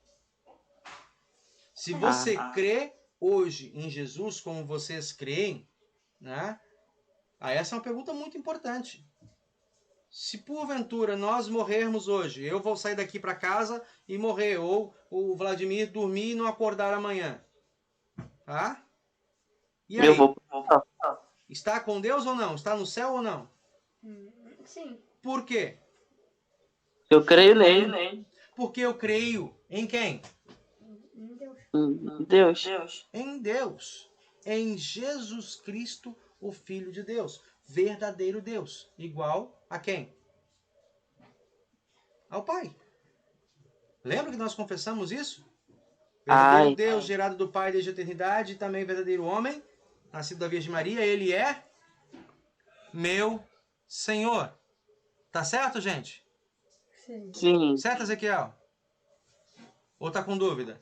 Se você crê hoje em Jesus como vocês creem, né? Aí essa é uma pergunta muito importante. Se porventura nós morrermos hoje, eu vou sair daqui para casa e morrer, ou o Vladimir dormir e não acordar amanhã. Tá? E aí? Eu vou. Está com Deus ou não? Está no céu ou não? Sim. Por quê? Eu creio nele. Porque eu creio em quem? Deus. Deus. Em Deus. Em Jesus Cristo, o Filho de Deus. Verdadeiro Deus. Igual a quem? Ao Pai. Lembra que nós confessamos isso? Verdadeiro Deus, gerado do Pai desde a eternidade, e também verdadeiro homem, nascido da Virgem Maria, ele é meu Senhor. Tá certo, gente? Sim. Certo, Ezequiel? Ou tá com dúvida?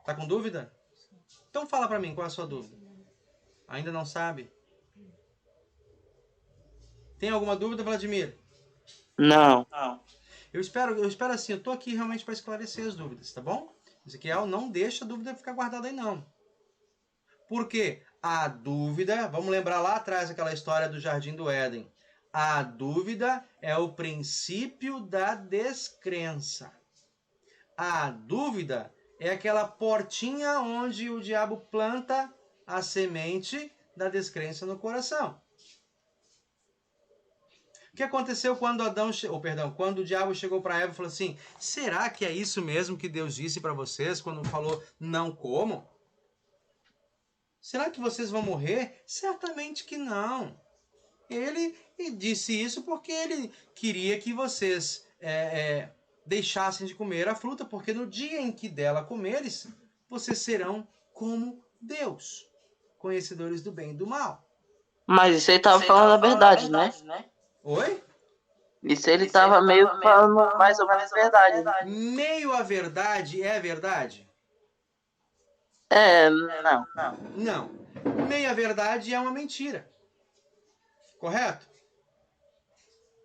Tá com dúvida? Então fala pra mim, qual é a sua dúvida? Ainda não sabe? Tem alguma dúvida, Vladimir? Não. Eu espero assim, eu tô aqui realmente para esclarecer as dúvidas, tá bom? Ezequiel, não deixa a dúvida ficar guardada aí não. Por quê? A dúvida, vamos lembrar lá atrás aquela história do Jardim do Éden. A dúvida é o princípio da descrença. A dúvida é aquela portinha onde o diabo planta a semente da descrença no coração. O que aconteceu quando quando o diabo chegou para Eva e falou assim: será que é isso mesmo que Deus disse para vocês quando falou não comam? Será que vocês vão morrer? Certamente que não. Ele disse isso porque ele queria que vocês deixassem de comer a fruta, porque no dia em que dela comeres, vocês serão como Deus, conhecedores do bem e do mal. Mas isso aí tava falando a verdade, né? Oi? Isso ele tava meio falando mais ou menos a verdade, né? Meio a verdade é verdade? Não. Não. Meia verdade é uma mentira. Correto?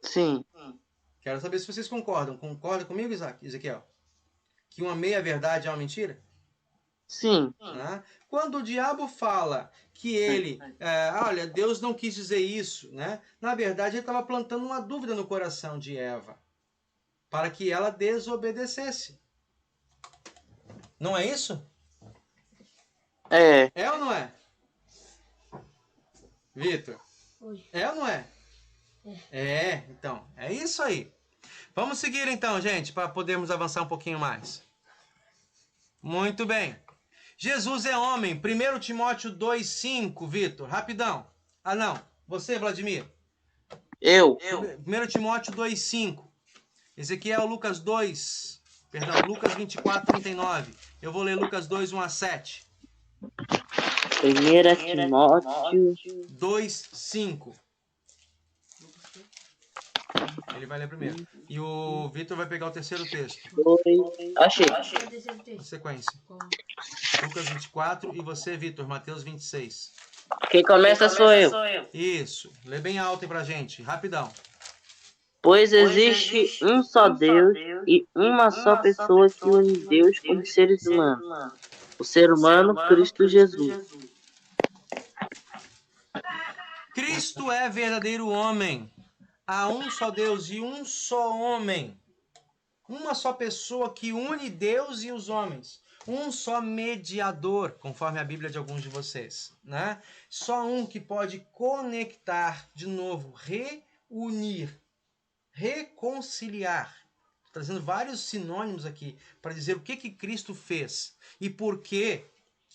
Sim. Quero saber se vocês concordam. Concorda comigo, Ezequiel? Que uma meia-verdade é uma mentira? Sim. Né? Quando o diabo fala que ele, olha, Deus não quis dizer isso, né? Na verdade, ele estava plantando uma dúvida no coração de Eva, para que ela desobedecesse. Não é isso? É. É ou não é? Vitor? Oi. É ou não é? É, então, é isso aí. Vamos seguir então, gente, para podermos avançar um pouquinho mais. Muito bem. Jesus é homem. 1 Timóteo 2,5, Vitor. Rapidão. Ah, não. Você, Vladimir. Eu. 1 Timóteo 2,5. Ezequiel, Lucas 2. Perdão, Lucas 24:39. Eu vou ler Lucas 2, 1 a 7. 1 Timóteo 2,5. Ele vai ler primeiro. E o Vitor vai pegar o terceiro texto. 2. Achei. Na sequência. Lucas 24 e você, Vitor, Mateus 26. Quem começa sou eu. Isso. Lê bem alto aí pra gente. Rapidão. Pois existe um só Deus e uma só pessoa que une Deus com os seres humanos. O ser humano, Cristo Jesus. Cristo é verdadeiro homem. Há um só Deus e um só homem. Uma só pessoa que une Deus e os homens. Um só mediador, conforme a Bíblia de alguns de vocês, né? Só um que pode conectar de novo, reunir, reconciliar. Estou trazendo vários sinônimos aqui para dizer o que Cristo fez e por que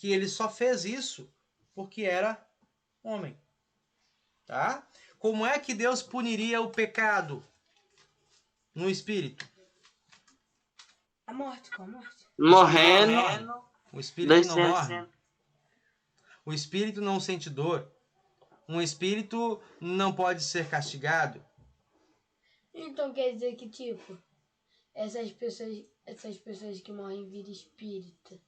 ele só fez isso porque era homem. Tá? Como é que Deus puniria o pecado no espírito? A morte, com a morte. Morrendo. O espírito não 200. morre. O espírito não sente dor. Um espírito não pode ser castigado. Então quer dizer que, tipo, essas pessoas que morrem viram espírito.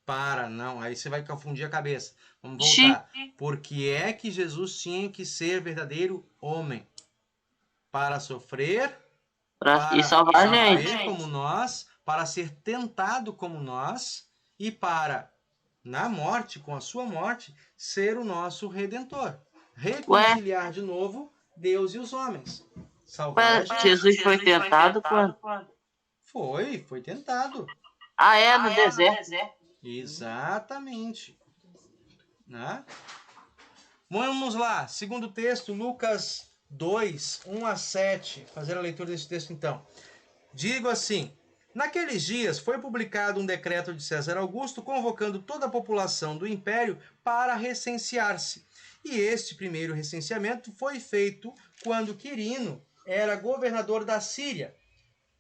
Não. Aí você vai confundir a cabeça. Vamos voltar. Por que é que Jesus tinha que ser verdadeiro homem? Para sofrer, E salvar a sofrer gente. como nós, para ser tentado como nós e para, na morte, com a sua morte, ser o nosso Redentor. Reconciliar de novo Deus e os homens. Salvar a gente. Jesus foi tentado quando? Foi tentado. No deserto. Exatamente. Né? Vamos lá, segundo texto, Lucas 2, 1 a 7. Fazer a leitura desse texto então. Digo assim: naqueles dias foi publicado um decreto de César Augusto convocando toda a população do império para recensear-se. E este primeiro recenseamento foi feito quando Quirino era governador da Síria.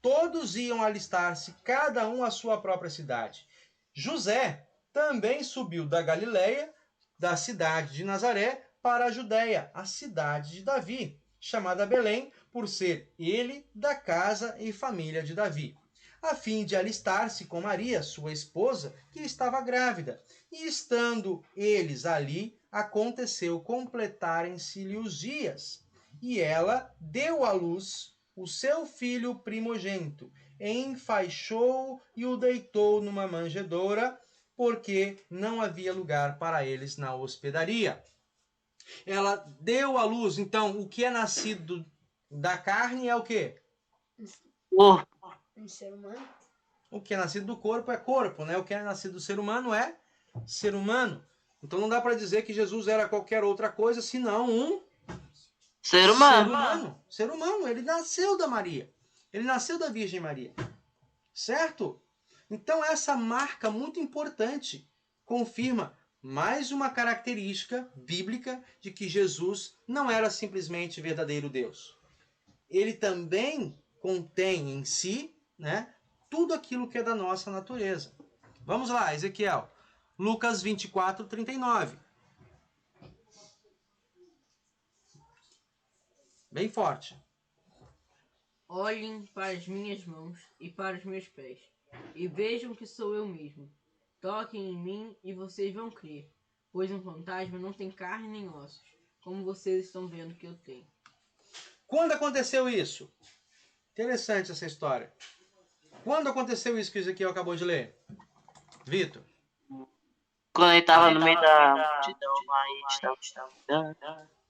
Todos iam alistar-se, cada um à sua própria cidade. José também subiu da Galiléia, da cidade de Nazaré, para a Judéia, a cidade de Davi, chamada Belém, por ser ele da casa e família de Davi, a fim de alistar-se com Maria, sua esposa, que estava grávida. E estando eles ali, aconteceu completarem-se-lhe os dias. E ela deu à luz o seu filho primogênito, enfaixou-o e o deitou numa manjedoura, porque não havia lugar para eles na hospedaria. Ela deu à luz, então, o que é nascido da carne é o quê? Um ser humano. O que é nascido do corpo é corpo, né? O que é nascido do ser humano é ser humano. Então não dá para dizer que Jesus era qualquer outra coisa senão um Ser humano. Ser humano. Ele nasceu da Maria. Ele nasceu da Virgem Maria. Certo? Então essa marca muito importante confirma mais uma característica bíblica de que Jesus não era simplesmente verdadeiro Deus. Ele também contém em si, né, tudo aquilo que é da nossa natureza. Vamos lá, Ezequiel. Lucas 24, 39. Bem forte. Olhem para as minhas mãos e para os meus pés, e vejam que sou eu mesmo. Toquem em mim e vocês vão crer, pois um fantasma não tem carne nem ossos, como vocês estão vendo que eu tenho. Quando aconteceu isso? Interessante essa história. Quando aconteceu isso que o Ezequiel acabou de ler? Vitor? Quando ele tava no meio da multidão lá e estava...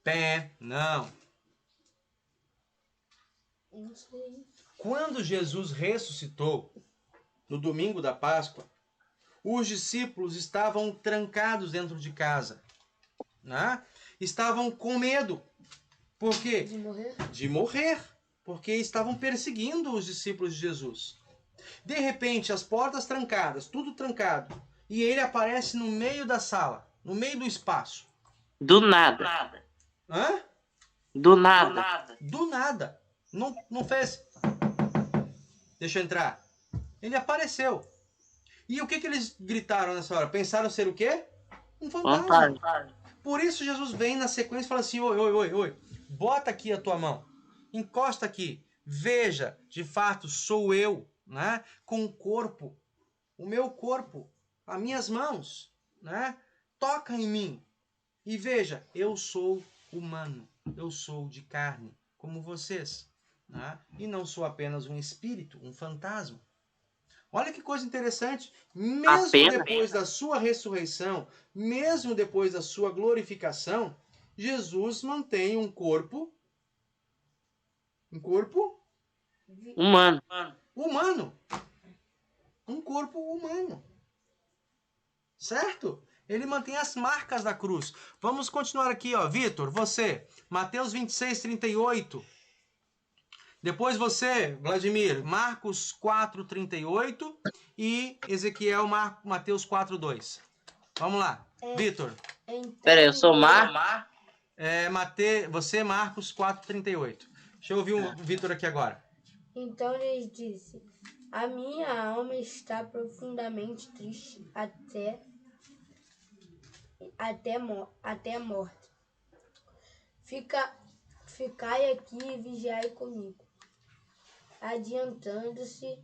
Pé, não. Não sei. Quando Jesus ressuscitou, no domingo da Páscoa, os discípulos estavam trancados dentro de casa, né? Estavam com medo. Por quê? De morrer? De morrer, porque estavam perseguindo os discípulos de Jesus. De repente, as portas trancadas, tudo trancado, e ele aparece no meio da sala, no meio do espaço. Do nada. Hã? Do nada. Do nada. Não fez. Deixa eu entrar. Ele apareceu. E o que eles gritaram nessa hora? Pensaram ser o quê? Um fantasma. Por isso Jesus vem na sequência e fala assim, oi. Bota aqui a tua mão. Encosta aqui. Veja, de fato, sou eu, né? Com o corpo. O meu corpo. As minhas mãos, né? Toca em mim. E veja, eu sou humano. Eu sou de carne, como vocês. Né? E não sou apenas um espírito, um fantasma. Olha que coisa interessante. Mesmo depois da sua ressurreição, mesmo depois da sua glorificação, Jesus mantém um corpo Humano. humano. Um corpo humano. Certo? Ele mantém as marcas da cruz. Vamos continuar aqui, ó. Vitor, você. Mateus 26, 38. Depois você, Vladimir, Marcos 4, 38 e Ezequiel, Mateus 4, 2. Vamos lá. Vitor. Então, Pera aí, eu sou Mar. Você, Marcos 4, 38. Deixa eu ouvir o Vitor aqui agora. Então lhes disse: a minha alma está profundamente triste até a morte. Ficai aqui e vigiai comigo. Adiantando-se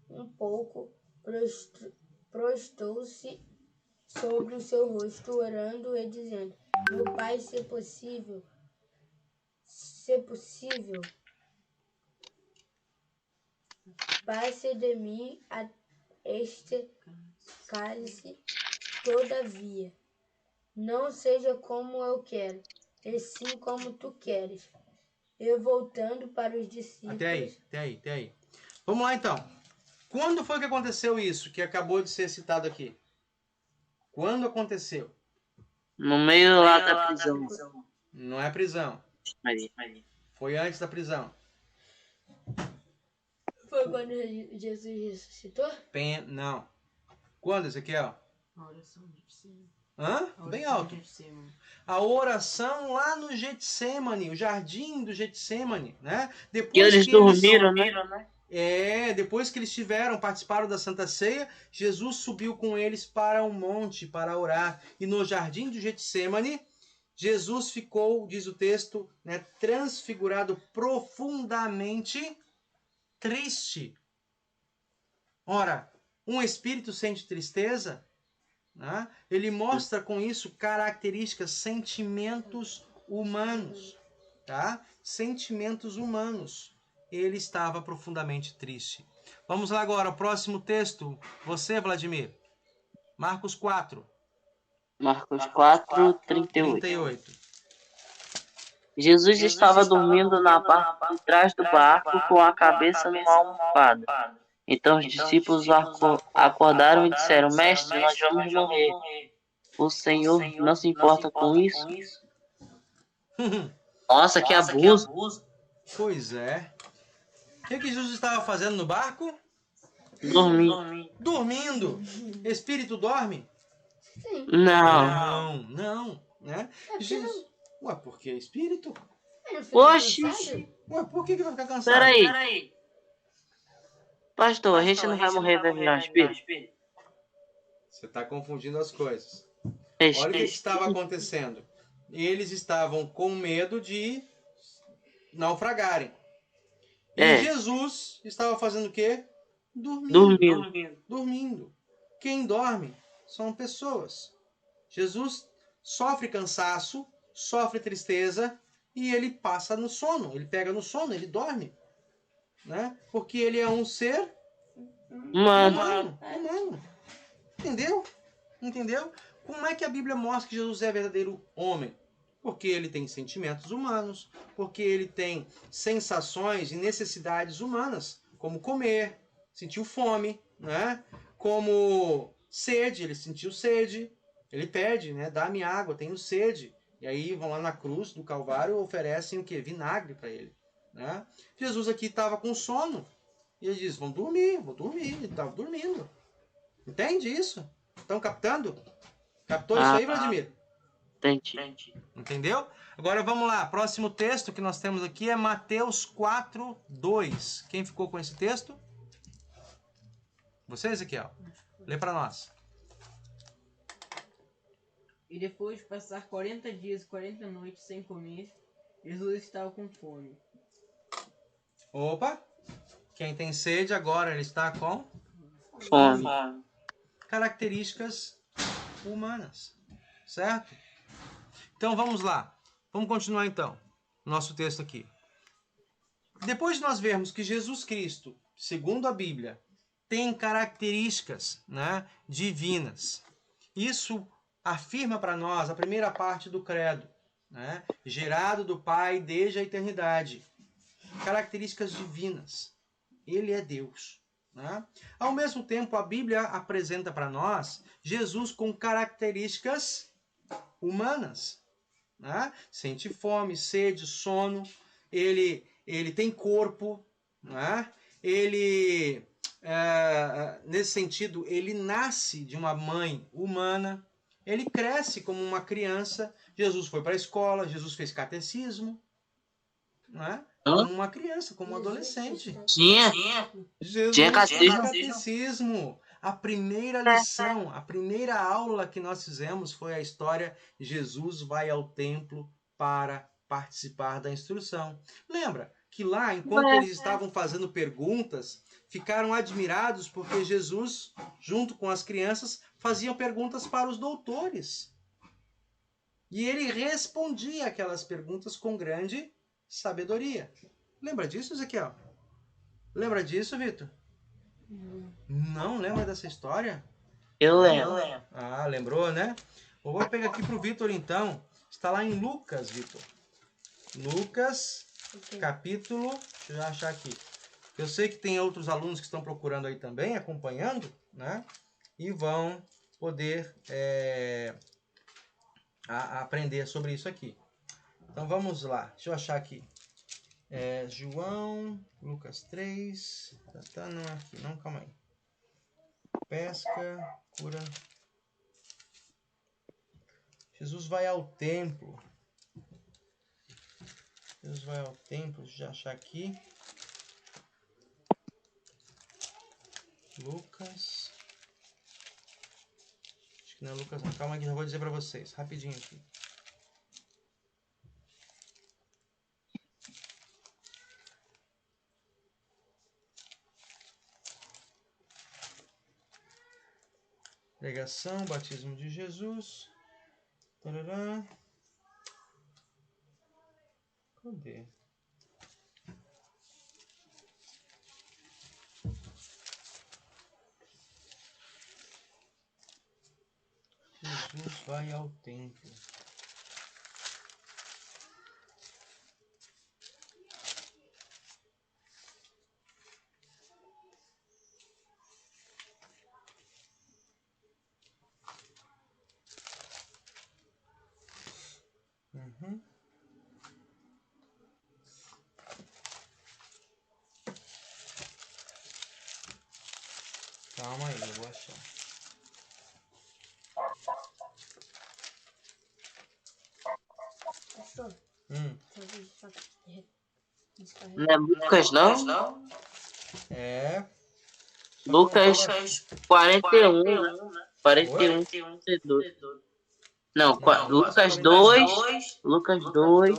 um pouco, prostou-se sobre o seu rosto, orando e dizendo: meu Pai, se possível, passe de mim este cálice, todavia, não seja como eu quero, e sim como tu queres. E voltando para os discípulos... Até aí. Vamos lá, então. Quando foi que aconteceu isso, que acabou de ser citado aqui? Quando aconteceu? No meio lá da prisão. Não é prisão. Aí. Foi antes da prisão. Foi quando Jesus ressuscitou? Não. Quando, Ezequiel? A oração de Getsemane. Hã? Bem alto. A oração lá no Getsemane, o jardim do Getsemane, né? Depois que eles dormiram, né? Depois que eles participaram da Santa Ceia, Jesus subiu com eles para um monte para orar. E no jardim do Getsemane, Jesus ficou, diz o texto, né, transfigurado, profundamente triste. Ora, um espírito sente tristeza, né? Ele mostra com isso características, sentimentos humanos, tá? Sentimentos humanos. Ele estava profundamente triste. Vamos lá agora, o próximo texto. Você, Vladimir. Marcos 4. Marcos 4, 38. 38. Jesus estava dormindo na parte de trás do barco com a cabeça numa almofada. Então os discípulos acordaram e disseram: Mestre, nós vamos morrer. O Senhor não se importa com isso? Nossa, que abuso. Pois é. O que Jesus estava fazendo no barco? Dormindo. Espírito dorme? Sim. Não. Né? Jesus... Ué, por que espírito? Oxi. Ué, por que vai ficar cansado? Peraí. Pastor, a gente não vai morrer e vai virar espírito? Você está confundindo as coisas. Olha o que estava acontecendo. Eles estavam com medo de naufragarem. E Jesus estava fazendo o quê? Dormindo. Quem dorme são pessoas. Jesus sofre cansaço, sofre tristeza e ele passa no sono. Ele pega no sono, ele dorme. né? Porque ele é um ser Mano, humano. Entendeu? Entendeu? Como é que a Bíblia mostra que Jesus é verdadeiro homem? Porque ele tem sentimentos humanos, porque ele tem sensações e necessidades humanas, como comer, sentiu fome, né? Como sede, ele sentiu sede, ele pede, né? Dá-me água, tenho sede. E aí vão lá na cruz do Calvário e oferecem o quê? Vinagre para ele, né? Jesus aqui estava com sono e ele diz: vou dormir. Ele estava dormindo. Entende isso? Estão captando? Captou isso aí, Vladimir? entendi. Entendeu? Agora vamos lá. Próximo texto que nós temos aqui é Mateus 4:2. Quem ficou com esse texto? Você, Ezequiel? Lê para nós. E depois de passar 40 dias e 40 noites sem comer, Jesus estava com fome. Opa! Quem tem sede agora ele está com Fome. características humanas. Certo? Então vamos lá. Vamos continuar então. Nosso texto aqui. Depois de nós vermos que Jesus Cristo, segundo a Bíblia, tem características, né, divinas. Isso afirma para nós a primeira parte do credo, né, gerado do Pai desde a eternidade. Características divinas. Ele é Deus. Né? Ao mesmo tempo, a Bíblia apresenta para nós Jesus com características humanas. Né? Sente fome, sede, sono. Ele tem corpo. Né? Ele, nesse sentido, ele nasce de uma mãe humana. Ele cresce como uma criança. Jesus foi para a escola, Jesus fez catecismo. Né? Como uma criança, como um adolescente. Tinha Jesus Tinha fez catecismo. catecismo. A primeira lição, a primeira aula que nós fizemos foi a história Jesus vai ao templo para participar da instrução. Lembra que lá, enquanto eles estavam fazendo perguntas, ficaram admirados porque Jesus, junto com as crianças, faziam perguntas para os doutores. E ele respondia aquelas perguntas com grande sabedoria. Lembra disso, Ezequiel? Lembra disso, Vitor? Não lembra dessa história? Eu lembro. Ah, lembrou, né? Eu vou pegar aqui pro Vitor, então. Está lá em Lucas, Vitor. Lucas, capítulo... Deixa eu achar aqui. Eu sei que tem outros alunos que estão procurando aí também, acompanhando, né? E vão poder aprender sobre isso aqui. Então vamos lá. Deixa eu achar aqui. João, Lucas 3. Não é aqui, não, calma aí. Pesca, cura. Jesus vai ao templo. Jesus vai ao templo. Deixa eu achar aqui. Lucas. Acho que não é Lucas, não. Calma aí que eu já vou dizer para vocês. Rapidinho aqui. Pregação, batismo de Jesus. Tarará. Cadê? Jesus vai ao templo. Calma aí, eu vou achar. Pastor, Não é Lucas, não? É. Lucas 41, né? 41, 32. Não, Lucas 2, Lucas 2,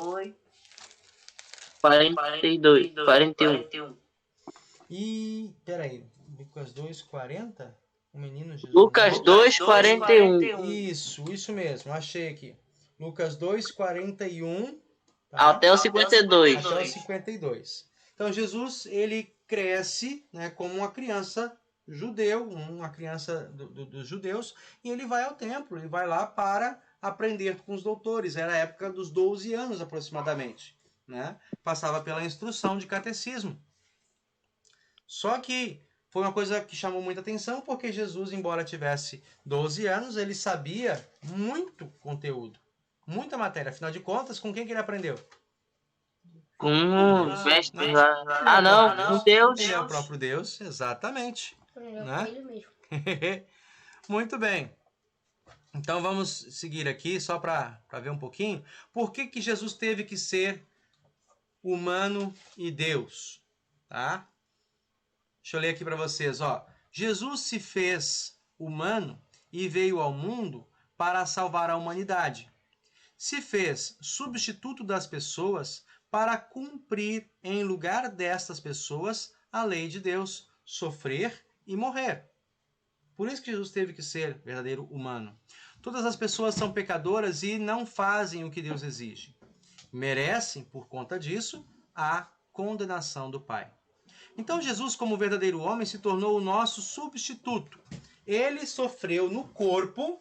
42, 41. E, peraí, Lucas 2:40? O menino Jesus. Lucas 2, 41. Isso mesmo, achei aqui. Lucas 2:41. Tá? Até o 52. Até o 52. Então Jesus, ele cresce, né, como uma criança judeu, uma criança dos judeus, e ele vai ao templo, ele vai lá para aprender com os doutores. Era a época dos 12 anos aproximadamente, né? Passava pela instrução de catecismo. Só que foi uma coisa que chamou muita atenção, porque Jesus, embora tivesse 12 anos, ele sabia muito conteúdo, muita matéria. Afinal de contas, com quem que ele aprendeu? Com o mestre Né? lá. Ele é Ah, o não, próprio com Deus. Deus. Ele é o próprio Deus, exatamente. Aprendeu Né? com ele mesmo. Muito bem. Então vamos seguir aqui só para ver um pouquinho. Por que que Jesus teve que ser humano e Deus? Tá? Deixa eu ler aqui para vocês. Ó. Jesus se fez humano e veio ao mundo para salvar a humanidade. Se fez substituto das pessoas para cumprir em lugar destas pessoas a lei de Deus, sofrer e morrer. Por isso que Jesus teve que ser verdadeiro humano. Todas as pessoas são pecadoras e não fazem o que Deus exige. Merecem, por conta disso, a condenação do Pai. Então Jesus, como verdadeiro homem, se tornou o nosso substituto. Ele sofreu no corpo,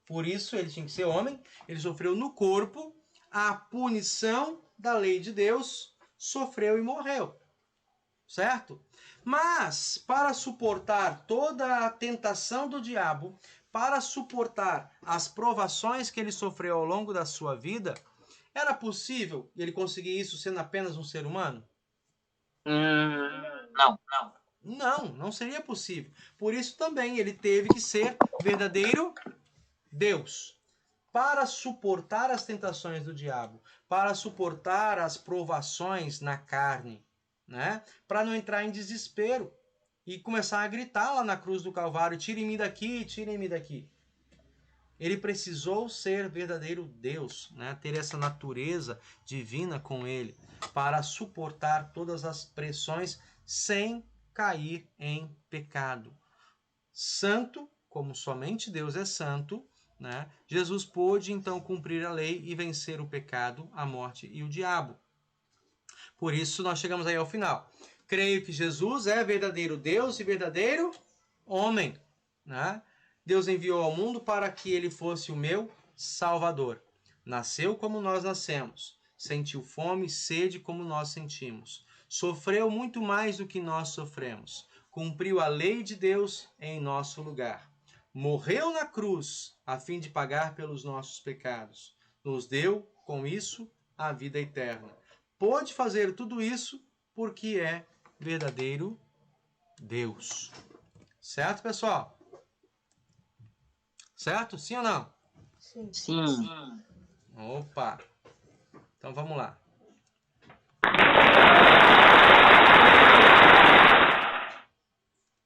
por isso ele tinha que ser homem, ele sofreu no corpo a punição da lei de Deus, sofreu e morreu. Certo? Mas, para suportar toda a tentação do diabo, para suportar as provações que ele sofreu ao longo da sua vida, era possível ele conseguir isso sendo apenas um ser humano? Não. Não, não seria possível. Por isso também ele teve que ser verdadeiro Deus. Para suportar as tentações do diabo, para suportar as provações na carne, né? Para não entrar em desespero e começar a gritar lá na cruz do Calvário: tirem-me daqui, tirem-me daqui. Ele precisou ser verdadeiro Deus, né? Ter essa natureza divina com ele, para suportar todas as pressões sem cair em pecado. Santo, como somente Deus é santo, né? Jesus pôde então cumprir a lei e vencer o pecado, a morte e o diabo. Por isso nós chegamos aí ao final. Creio que Jesus é verdadeiro Deus e verdadeiro homem, né? Deus enviou ao mundo para que ele fosse o meu Salvador. Nasceu como nós nascemos, sentiu fome e sede como nós sentimos, sofreu muito mais do que nós sofremos, cumpriu a lei de Deus em nosso lugar, morreu na cruz a fim de pagar pelos nossos pecados, nos deu, com isso, a vida eterna. Pôde fazer tudo isso porque é verdadeiro Deus. Certo, pessoal? Certo? Sim ou não? Sim. Sim. Opa! Então vamos lá.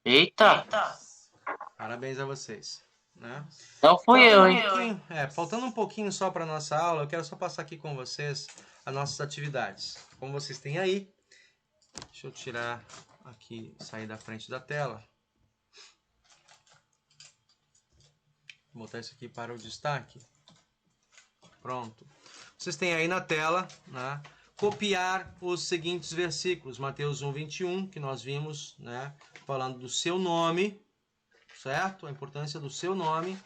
Eita. Parabéns a vocês. Né? Não fui eu, hein? Faltando um pouquinho só para nossa aula, eu quero só passar aqui com vocês as nossas atividades. Como vocês têm aí, deixa eu tirar aqui, sair da frente da tela. Vou botar isso aqui para o destaque. Pronto. Vocês têm aí na tela, né, copiar os seguintes versículos. Mateus 1:21, que nós vimos, né, falando do seu nome, certo? A importância do seu nome.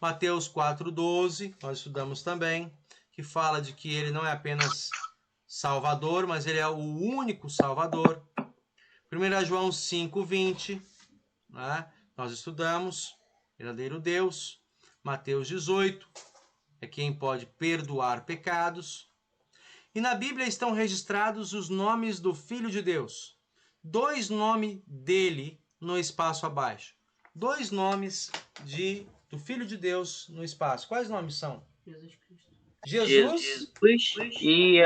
Mateus 4:12, nós estudamos também, que fala de que ele não é apenas Salvador, mas ele é o único Salvador. 1 João 5:20, né, nós estudamos, verdadeiro Deus. Mateus 18, é quem pode perdoar pecados. E na Bíblia estão registrados os nomes do Filho de Deus. 2 nomes dele no espaço abaixo. 2 nomes do Filho de Deus no espaço. Quais nomes são? Jesus Cristo. Jesus e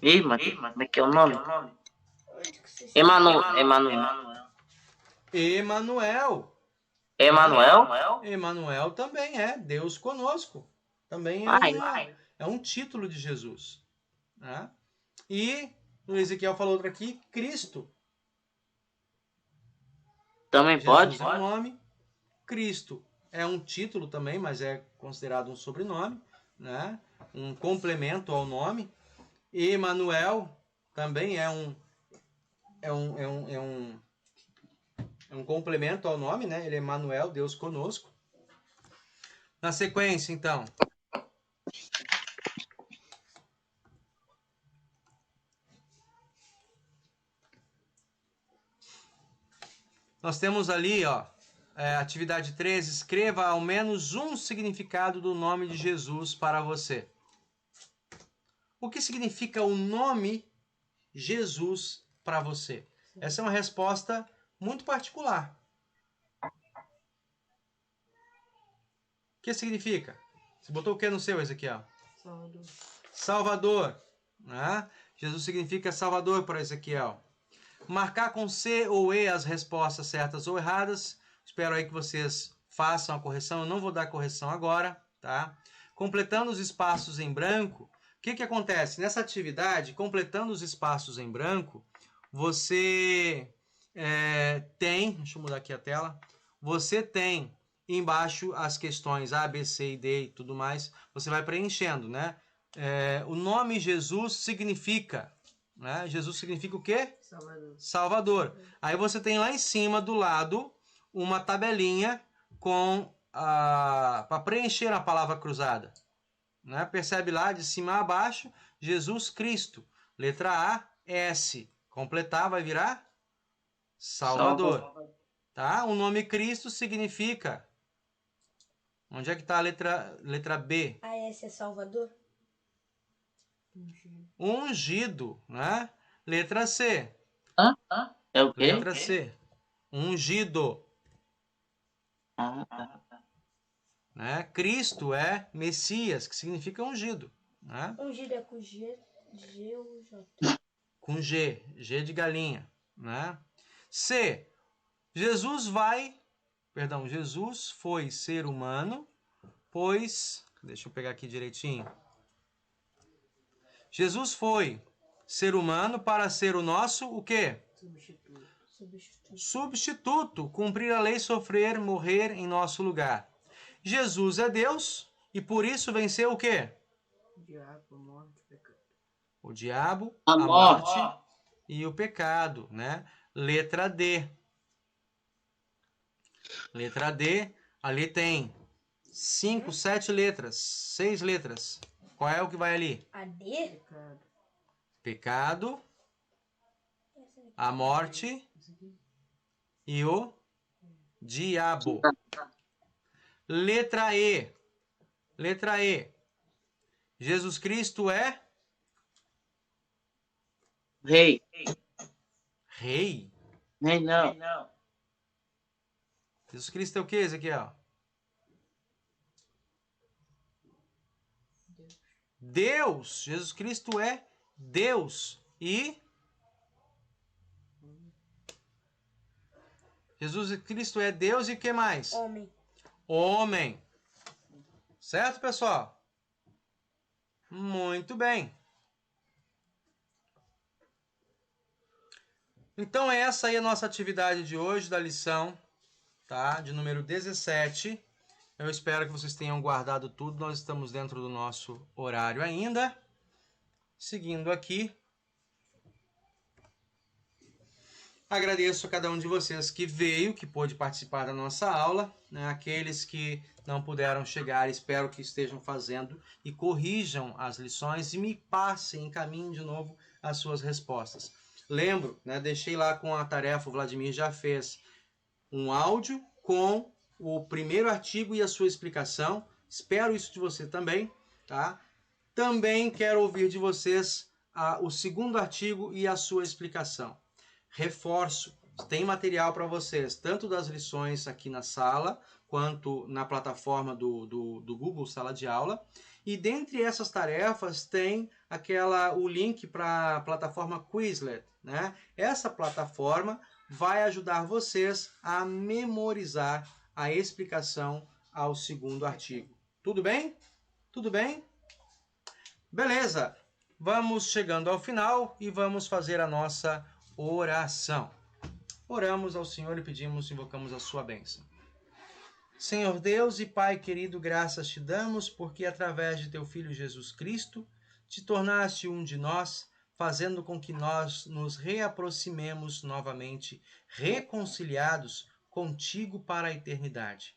Ih, mano, como é que é o nome? Emanuel. Emanuel. Emanuel também é Deus conosco. Também é um título de Jesus. Né? E o Ezequiel falou outro aqui, Cristo. Também Jesus pode? é um nome. Cristo é um título também, mas é considerado um sobrenome, né? Um complemento ao nome. Emanuel também é um complemento ao nome, né? Ele é Emanuel, Deus conosco. Na sequência, então, nós temos ali, ó, atividade 13, escreva ao menos um significado do nome de Jesus para você. O que significa o nome Jesus para você? Essa é uma resposta muito particular. O que significa? Você botou o que no seu, Ezequiel? Salvador. Salvador. Né? Jesus significa Salvador para Ezequiel. Marcar com C ou E as respostas certas ou erradas. Espero aí que vocês façam a correção. Eu não vou dar correção agora, tá? Completando os espaços em branco. O que acontece? Nessa atividade, completando os espaços em branco, você tem... Deixa eu mudar aqui a tela. Você tem embaixo as questões A, B, C e D e tudo mais. Você vai preenchendo, né? O nome Jesus significa... Né? Jesus significa o quê? Salvador. Salvador. Aí você tem lá em cima, do lado, uma tabelinha com para preencher a palavra cruzada. Né? Percebe lá, de cima a baixo, Jesus Cristo. Letra A, S. Completar vai virar Salvador. Tá? O nome Cristo significa... Onde é que está a letra B? A S é Salvador? Ungido, né? Letra C. É o quê? Letra C. Ungido. Né? Cristo é Messias, que significa ungido. Né? Ungido é com G ou J? Com G. G de galinha. Né? C. Jesus foi ser humano, pois... Deixa eu pegar aqui direitinho. Jesus foi ser humano para ser o nosso, o quê? Substituto. Cumprir a lei, sofrer, morrer em nosso lugar. Jesus é Deus e por isso venceu o quê? O diabo, a morte, o pecado. O diabo, a morte e o pecado, né? Letra D. Letra D, ali tem 5, 7 letras, 6 letras. Qual é o que vai ali? A D? Pecado. Pecado, a morte e o diabo. Letra E. Letra E. Jesus Cristo é Rei. rei. Rei não. Jesus Cristo é o que, Ezequiel? Deus. Jesus Cristo é Deus. E Jesus Cristo é Deus e o que mais? Homem. Homem. Certo, pessoal? Muito bem. Então essa aí é a nossa atividade de hoje, da lição, tá? De número 17. Eu espero que vocês tenham guardado tudo. Nós estamos dentro do nosso horário ainda. Seguindo aqui. Agradeço a cada um de vocês que veio, que pôde participar da nossa aula. Né? Aqueles que não puderam chegar, espero que estejam fazendo e corrijam as lições e me passem, encaminhem de novo as suas respostas. Lembro, né, deixei lá com a tarefa, o Vladimir já fez um áudio com o primeiro artigo e a sua explicação. Espero isso de você também, tá? Também quero ouvir de vocês o segundo artigo e a sua explicação. Reforço, tem material para vocês, tanto das lições aqui na sala, quanto na plataforma do Google Sala de Aula. E dentre essas tarefas tem o link para a plataforma Quizlet. Né? Essa plataforma vai ajudar vocês a memorizar a explicação ao segundo artigo. Tudo bem? Tudo bem? Beleza! Vamos chegando ao final e vamos fazer a nossa oração. Oramos ao Senhor e pedimos, invocamos a sua bênção. Senhor Deus e Pai querido, graças te damos porque através de teu Filho Jesus Cristo te tornaste um de nós, fazendo com que nós nos reaproximemos novamente, reconciliados contigo para a eternidade.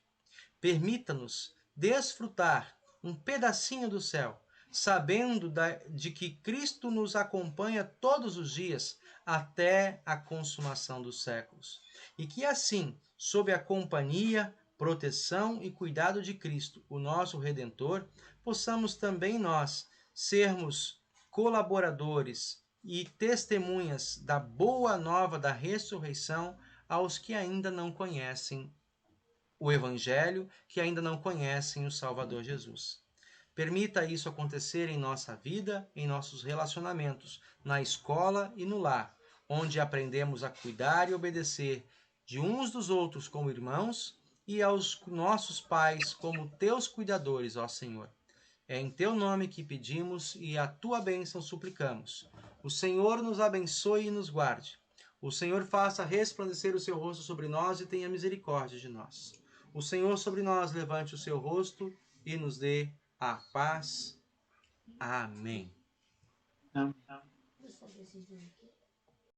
Permita-nos desfrutar um pedacinho do céu, sabendo de que Cristo nos acompanha todos os dias até a consumação dos séculos. E que assim, sob a companhia, proteção e cuidado de Cristo, o nosso Redentor, possamos também nós sermos colaboradores e testemunhas da boa nova da ressurreição aos que ainda não conhecem o Evangelho, que ainda não conhecem o Salvador Jesus. Permita isso acontecer em nossa vida, em nossos relacionamentos, na escola e no lar, onde aprendemos a cuidar e obedecer de uns dos outros como irmãos e aos nossos pais como teus cuidadores, ó Senhor. É em teu nome que pedimos e a tua bênção suplicamos. O Senhor nos abençoe e nos guarde. O Senhor faça resplandecer o seu rosto sobre nós e tenha misericórdia de nós. O Senhor sobre nós levante o seu rosto e nos dê a paz. Amém. Amém. Eu só preciso aqui.